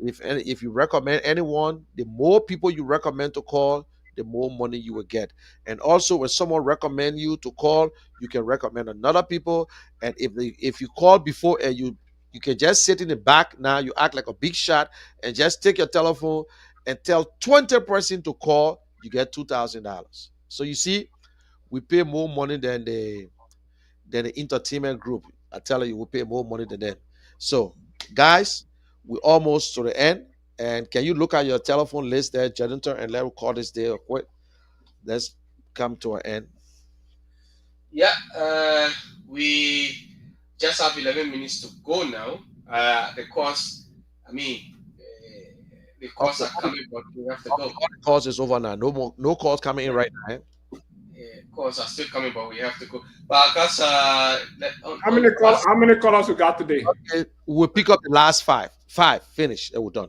If you recommend anyone, the more people you recommend to call, the more money you will get. And also, when someone recommend you to call, you can recommend another people. And if you call before and you can just sit in the back now, you act like a big shot and just take your telephone and tell 20 person to call, you get $2,000. So you see, we pay more money than the entertainment group. I tell you, we pay more money than them. So, guys, we're almost to the end. And can you look at your telephone list there, janitor, and let me call this day quick? Let's come to an end. Yeah, we just have 11 minutes to go now. The course, I mean, the calls Okay, are coming, but we have to go. all the calls is over now. No calls coming in right now. Eh? Calls are still coming, but we have to go. But because How many callers you got today? Okay, we'll pick up the last five. Five, finish, and we're done.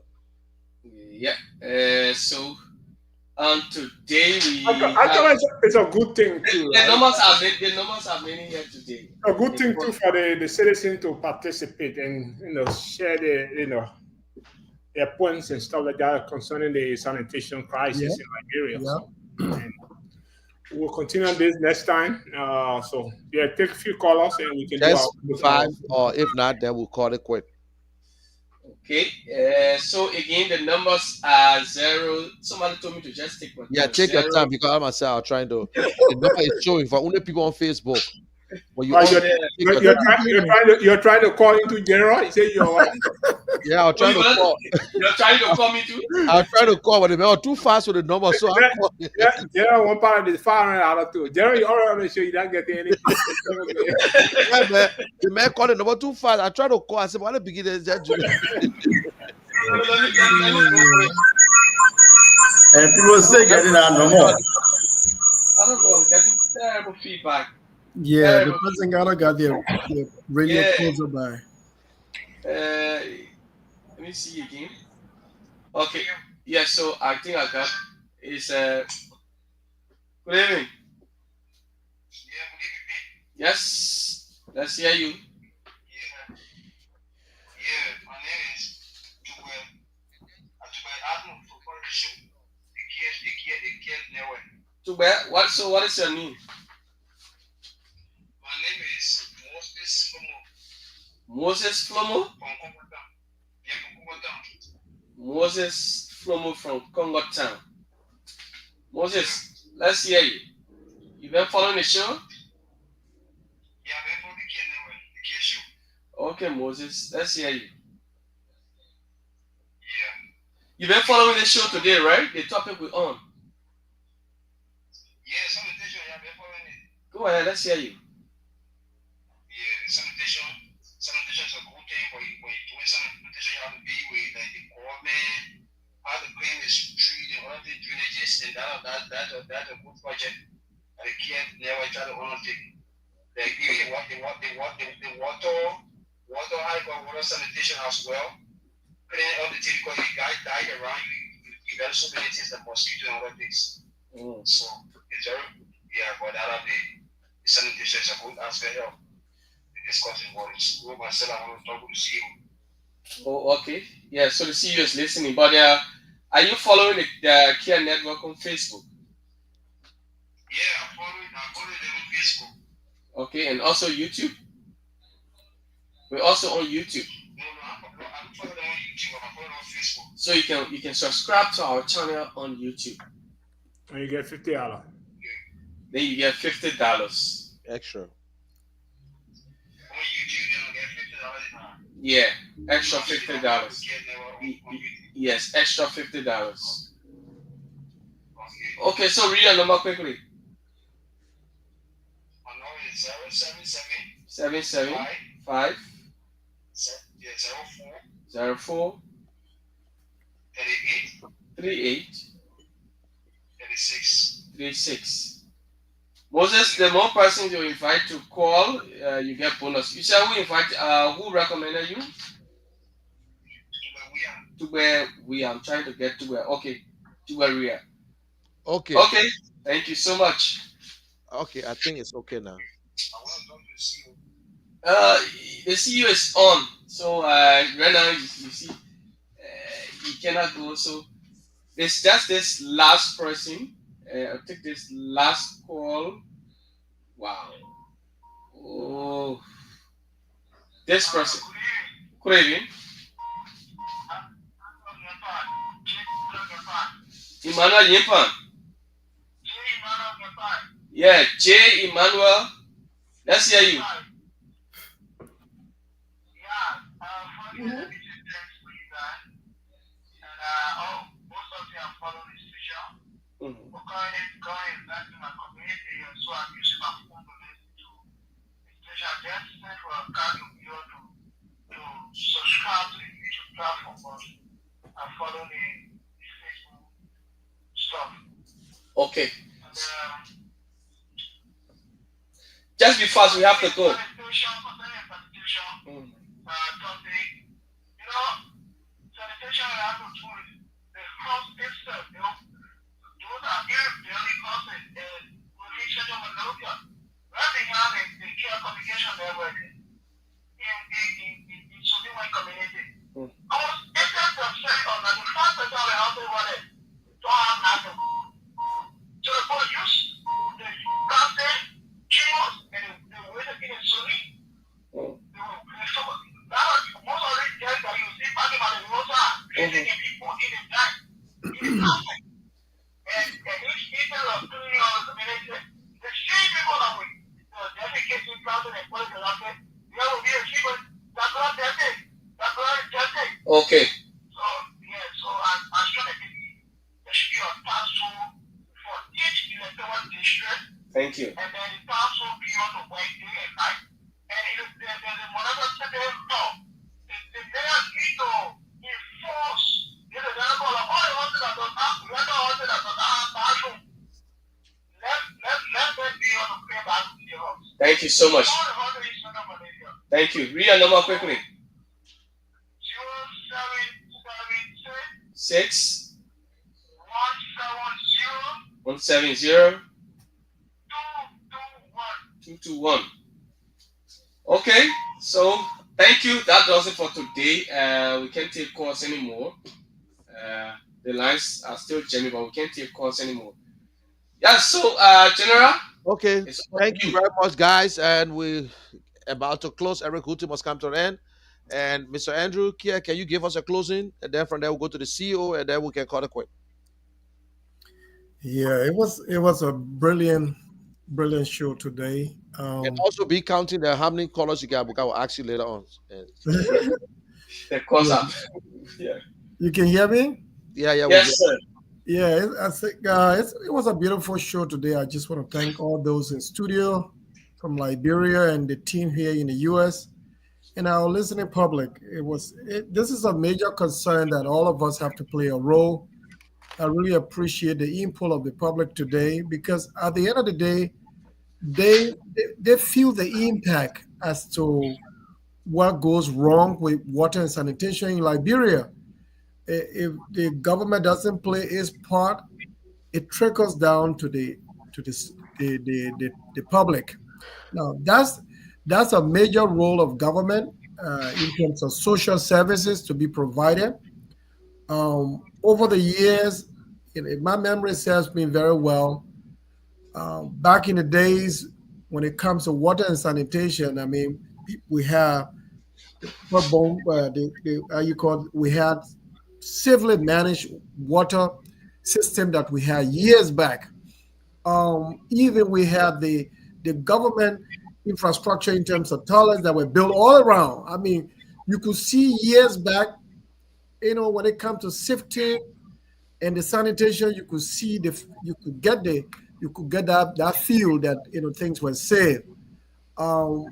yeah. So today we have Actually, it's a good thing too, the right? numbers are the numbers are many here today. A good thing The too for the citizen to participate and share their points and stuff like that concerning the sanitation Yeah, crisis in Liberia. yeah. So and we'll continue on this next time. So yeah, take a few callers and we can do Just five, or if not, then we'll call it quit. Okay. So again, the numbers are zero. Somebody told me to just take my Yeah, time. take your Zero. time because I myself are trying to. The number is showing for only people on Facebook. But you Well, only Oh, take your you're, time. trying, you're trying to call into general. You say you're what? Yeah, I'm trying to call. you're trying to call me too? I'm trying to call, but they were too fast with the number, so I'm calling. Yeah, general one part of the $500 too. General, you already show you don't get anything. Yeah, man. The man called the number too fast. I tried to call. I said, "Why the beginning?" Let me go for it. And people still getting that no more. I don't know. I'm getting terrible feedback. Yeah, the Terrible. person got their radio Yeah. closer by. Let me see again. Okay. Yeah. So I think I got is good evening. Yeah, good evening. Yes. Let's hear you. Yeah, yeah. My name is Joel. I don't know for the show. The care network. To where? What? So what is your name? My name is Moses Momo Moses Flomo. from Congo Town. Yeah, from Congo Town. Moses Flomo from Congo Town. Moses, let's hear you. You been following the show? Yeah, I'm from the care network, the care show. Okay, Moses, let's hear you. Yeah. You been following the show today, right? The topic we're on. Yeah, sanitation, yeah, I'm following it. Go ahead, let's hear you. Yeah, sanitation is a good thing. When you're doing sanitation, you have to be with like the government, how to clean the street and all the drainages, and that's a good project. And the care never try to undertake. Like even the water, how you got water sanitation as well. Clean all the things because the guy died around you got so many things, the mosquito and other things. So it's very yeah, but out of the sanitation is a good aspect of discussing what is with myself. I want to talk to see you. Oh, okay. Yeah, so the CEO is listening. But are you following the Care Network on Facebook? Yeah, I follow them on Facebook. Okay, and also YouTube? We're also on YouTube. No, I'm following them on YouTube. I'm following on Facebook. So you can subscribe to our channel on YouTube. And you get $50. Then you get $50 Extra. On YouTube, they'll get $50 now. Yeah, extra $50. Care network on YouTube. Yes, extra $50. Okay. Okay, so read your number quickly. My number is 077 77 5 5 04 04 38 38 36. 36. Moses, the more persons you invite to call, you get bonus. You said who invite? Who recommended you? To where we are. I'm trying to get to where. Okay, to where we are. Okay. Okay, thank you so much. Okay, I think it's okay now. I want to talk to see you. The CEO is on. So right now you see, you cannot go. So it's just this last person. I'll take this last call. Wow. Oh, this person. Good evening. Emmanuel Yimpan. Yeah, J. Emmanuel. Let's hear you. Mhm. Okay. Just be fast. We have to go. Mm. Mm. Mm. Mhm. Okay. Thank you. Thank you so much. Thank you. Read your number quickly. 6 170 221. Okay, so thank you. That does it for today. We can't take calls anymore. Uh, the lines are still jamming, but we can't take calls anymore. Yeah, so General, Okay. it's up Thank to you you. very much, guys. And we about to close. Eric Huti must come to an end. And Mr. Andrew Kia, can you give us a closing? And then from there we'll go to the CEO and then we can call it quit. Yeah, it was a brilliant show today. And also be counting the how many colors you got, because I will ask you later on. And The calls yeah, up. Yeah. you can hear me? yeah, we Yes, get. sir. Yeah, I think it was a beautiful show today. I just want to thank all those in studio from Liberia and the team here in the U.S. and our listening public. This is a major concern that all of us have to play a role. I really appreciate the input of the public today because at the end of the day, they feel the impact as to what goes wrong with water and sanitation in Liberia. If the government doesn't play its part, it trickles down to this, the public. Now that's a major role of government in terms of social services to be provided. Over the years, if my memory serves me very well, back in the days when it comes to water and sanitation, I mean, we have the how you call it, we had civilly managed water system that we had years back. Even we had the government infrastructure in terms of toilets that were built all around. I mean, you could see years back, when it comes to safety and the sanitation, you could see you could get that feel that things were safe. Um,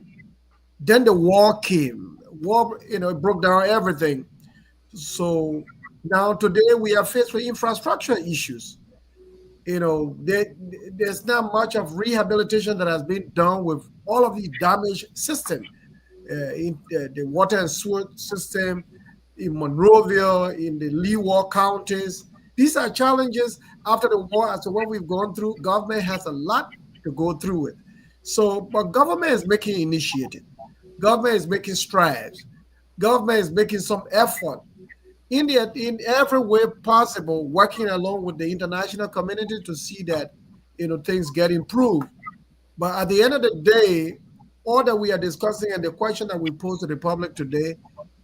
then the war came. War, it broke down everything. So now today we are faced with infrastructure issues. There's not much of rehabilitation that has been done with all of the damaged system in the water and sewer system in Monroeville, in the Leeward counties. These are challenges after the war as to what we've gone through. Government has a lot to go through it. So, but government is making initiative. Government is making strides. Government is making some effort India, in every way possible, working along with the international community to see that things get improved. But at the end of the day, all that we are discussing and the question that we pose to the public today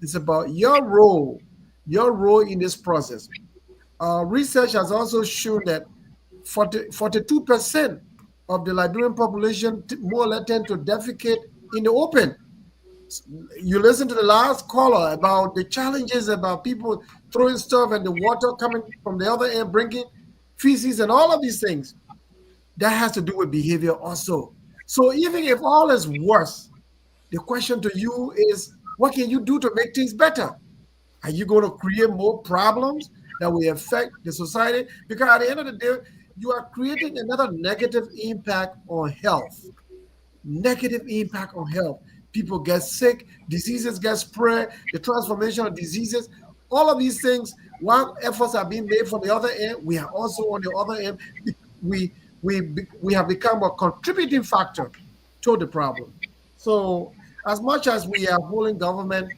is about your role in this process. Research has also shown that 42% of the Liberian population more or less tend to defecate in the open. You listen to the last caller about the challenges about people throwing stuff and the water coming from the other end, bringing feces and all of these things. That has to do with behavior also. So even if all is worse, the question to you is, what can you do to make things better? Are you going to create more problems that will affect the society? Because at the end of the day, you are creating another negative impact on health. Negative impact on health. People get sick, diseases get spread, the transformation of diseases, all of these things. While efforts are being made from the other end, we are also on the other end. We we have become a contributing factor to the problem. So, as much as we are holding government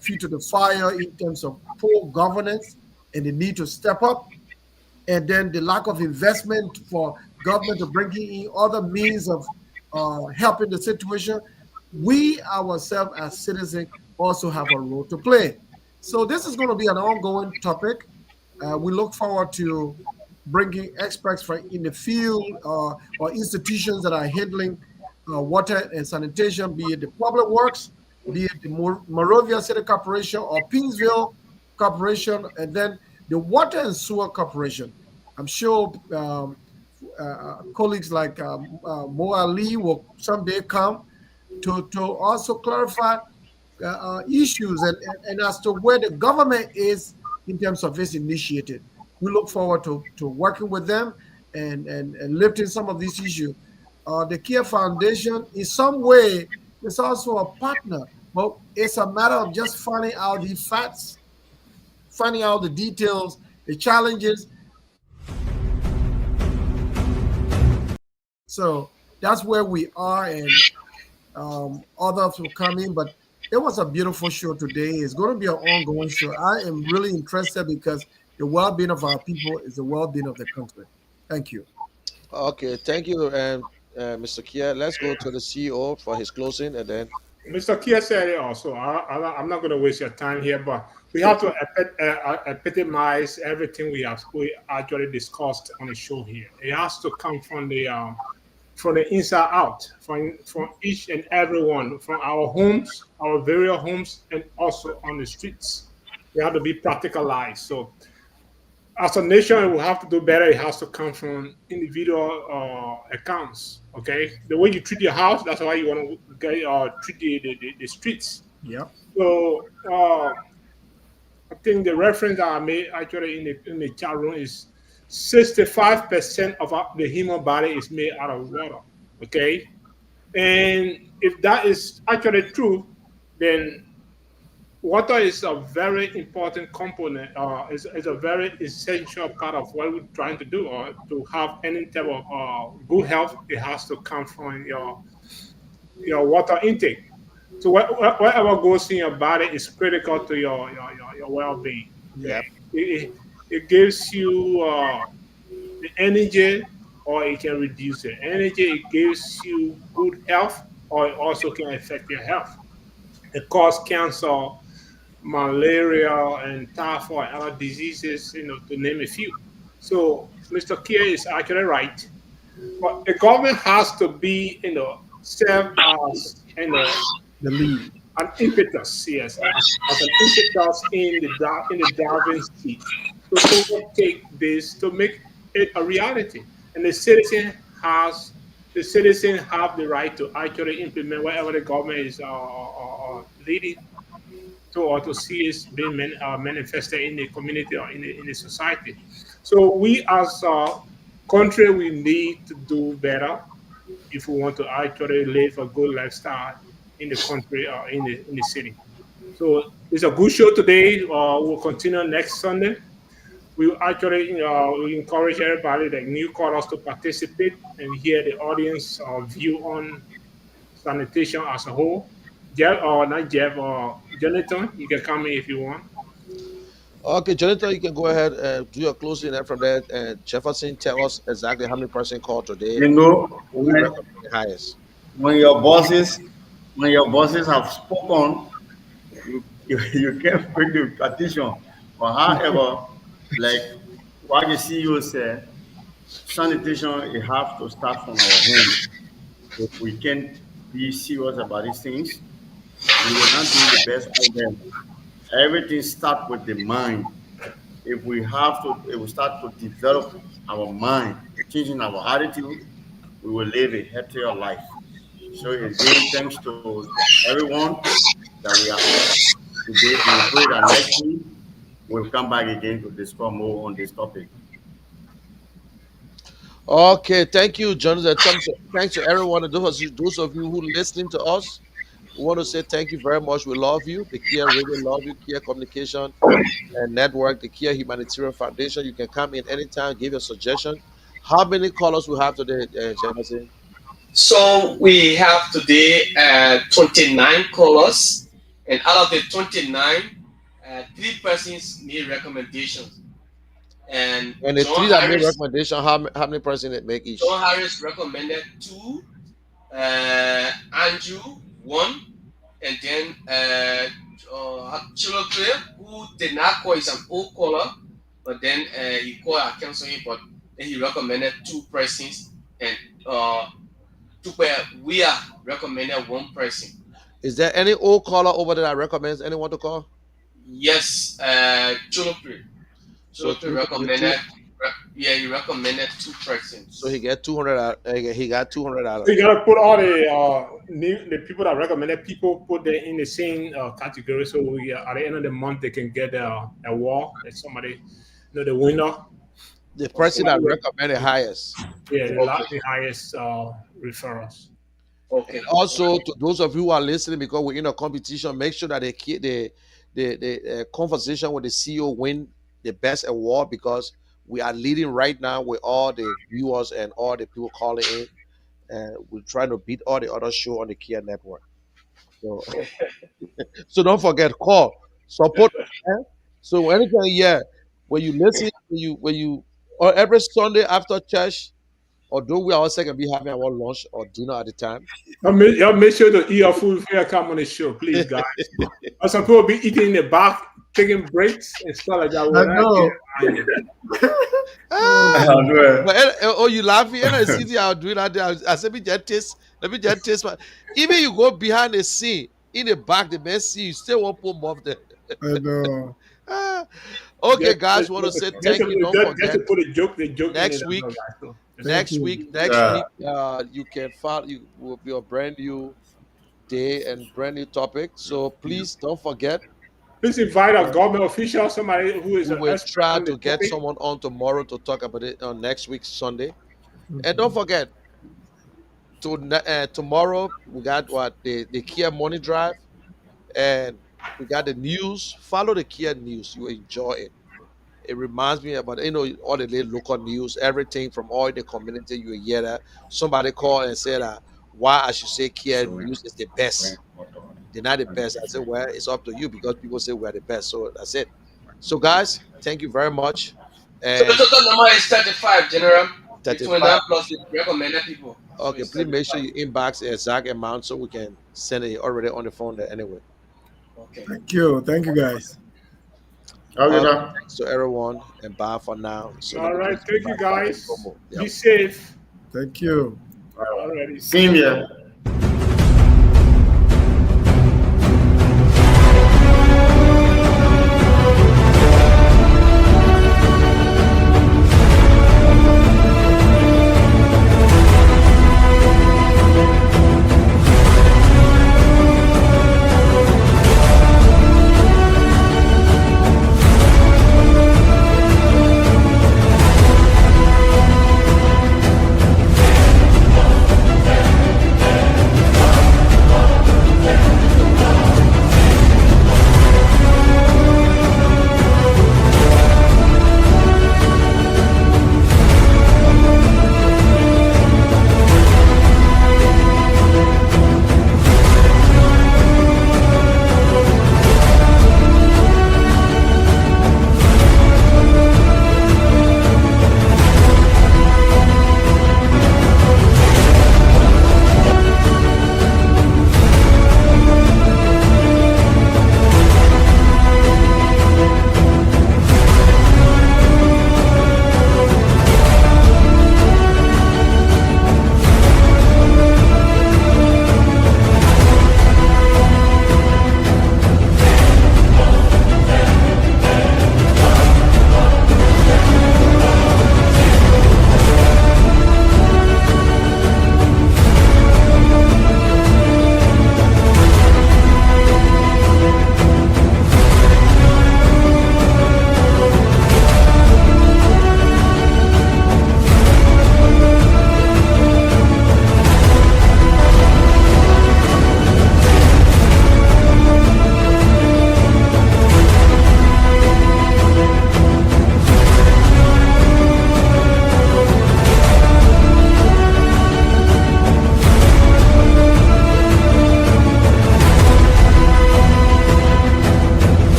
feet to the fire in terms of poor governance and the need to step up, and then the lack of investment for government to bring in other means of helping the situation, we ourselves as citizens also have a role to play. So this is going to be an ongoing topic. We look forward to bringing experts from in the field or institutions that are handling water and sanitation, be it the Public Works, be it the Morovia City Corporation or Pinsville Corporation, and then the Water and Sewer Corporation. I'm sure colleagues like Mo Ali will someday come to also clarify issues and as to where the government is in terms of its initiative. We look forward to working with them and lifting some of these issues. The Kia Foundation, in some way, is also a partner, but it's a matter of just finding out the facts, finding out the details, the challenges. So that's where we are, and others will come in. But it was a beautiful show today. It's going to be an ongoing show. I am really interested because the well-being of our people is the well-being of the country. Thank you. Okay, thank you, Mr. Kia. Let's go to the CEO for his closing, and then Mr. Kia said it also. I'm not going to waste your time here, but we have to epitomize everything we actually discussed on the show here. It has to come from the inside out, from each and every one, from our homes, our various homes, and also on the streets. We have to be practicalized. So as a nation, we have to do better. It has to come from individual accounts. Okay, the way you treat your house, that's how you want to get, treat the streets. Yep. So I think the reference that I made actually in the chat room is 65% of the human body is made out of water. Okay, and if that is actually true, then water is a very important component, is a very essential part of what we're trying to do, or to have any type of good health. It has to come from your water intake. So whatever goes in your body is critical to your well-being. Okay, yep, it gives you the energy, or it can reduce the energy. It gives you good health, or it also can affect your health. It causes cancer, malaria, and typhoid, and other diseases, to name a few. So Mr. Kia is actually right. But the government has to be, serve as, The lead. an impetus, yes, as an impetus in the driving seat to overtake this, to make it a reality. And has the citizen have the right to actually implement whatever the government is leading to, or to see is being manifested in the community or in the society. So we as a country, we need to do better if we want to actually live a good lifestyle in the country or in the city. So it's a good show today. We'll continue next Sunday. We actually, we encourage everybody, the new callers, to participate and hear the audience view on sanitation as a whole. Jeff, or not Jeff, or Jonathan, you can come in if you want. Okay, Jonathan, you can go ahead and do your closing, and from there, Jefferson, tell us exactly how many person called today You and know, who you recommend the highest. when your bosses when your bosses have spoken, you can't break the partition. But however, like what the CEO said, sanitation it has to start from our home. If we can't be serious about these things, we will not do the best out there. Everything starts with the mind. If we start to develop our mind, changing our attitude, we will live a healthier life. So again, thanks to everyone that we are today, and we pray that next week we'll come back again to discuss more on this topic. Okay, thank you, Jonathan. Thanks to everyone, and those of you who listening to us. We want to say thank you very much. We love you. The Kia Radio love you. Kia Communication and Network, the Kia Humanitarian Foundation. You can come in anytime, give your suggestion. How many callers we have today, Jefferson? So we have today 29 callers, and out of the 29, three persons made recommendations. And And the three that made recommendation, how many person it make each? John Harris recommended two, Andrew one, and then Chiloclip, who did not call, is an old caller, but then he called, I cancel him, but then he recommended two persons, and we are recommended one person. Is there any old caller over there that recommends anyone to call? Yes, Chiloclip. So Chiloclip recommended, yeah, he recommended two so he persons. get 200. He got $200. So you gotta put all the people that recommended people put them in the same category. So we at the end of the month they can get a award that somebody the winner. The person Okay, that Somebody recommended highest. yeah okay, the highest referrals. And okay, also to those of you who are listening, because we're in a competition, make sure that the conversation with the CEO win the best award, because we are leading right now with all the viewers and all the people calling in, and we're trying to beat all the other show on the Kia network. So so don't forget, call, support. Eh? So anytime, yeah, when you listen, when you or every Sunday after church, although we also can be having our lunch or dinner at the time. Y'all make sure to eat your food before you come on the show, please, guys. Or some people be eating in the back, taking breaks and stuff like that. I We're not know. here. Oh, Ah, Jesus. but oh, you laughing? And I see I'll do that. I said, let me just taste my. Even you go behind the scene, in the back, the man see you still won't put more of there. I know. Ah, okay, guys, want to say thank you. Don't Just forget to put a joke in it, next as well, week. guys. So, Thank you. Next Yeah. week, you can follow. You will be a brand new day and brand new topic. So please don't forget. please invite a uh, government official, somebody who is We an will expert try on the to get topic. someone on tomorrow to talk about it on next week's Sunday. And don't Mhm. forget, tomorrow we got what the Kia Money Drive, and we got the news. Follow the Kia news. You enjoy it. It reminds me about all the little local news, everything from all the community. You hear that somebody called and said why I should say Kia So news is the best. They're not the best. I said, well, it's up to you because people say we're the best. So that's it. So guys, thank you very much. so the And total number is 35, General. The 35. 29 plus the recommended people. So Okay, it's please make sure 35. you inbox the exact amount so we can send it already on the phone there anyway. Okay. Thank you. Thank you, guys. Okay, Okay, sir. thanks to everyone and bye for now. So let All me right, just go thank you, back to the guys. promo. Be Yep. safe. Thank you. Already. Same here.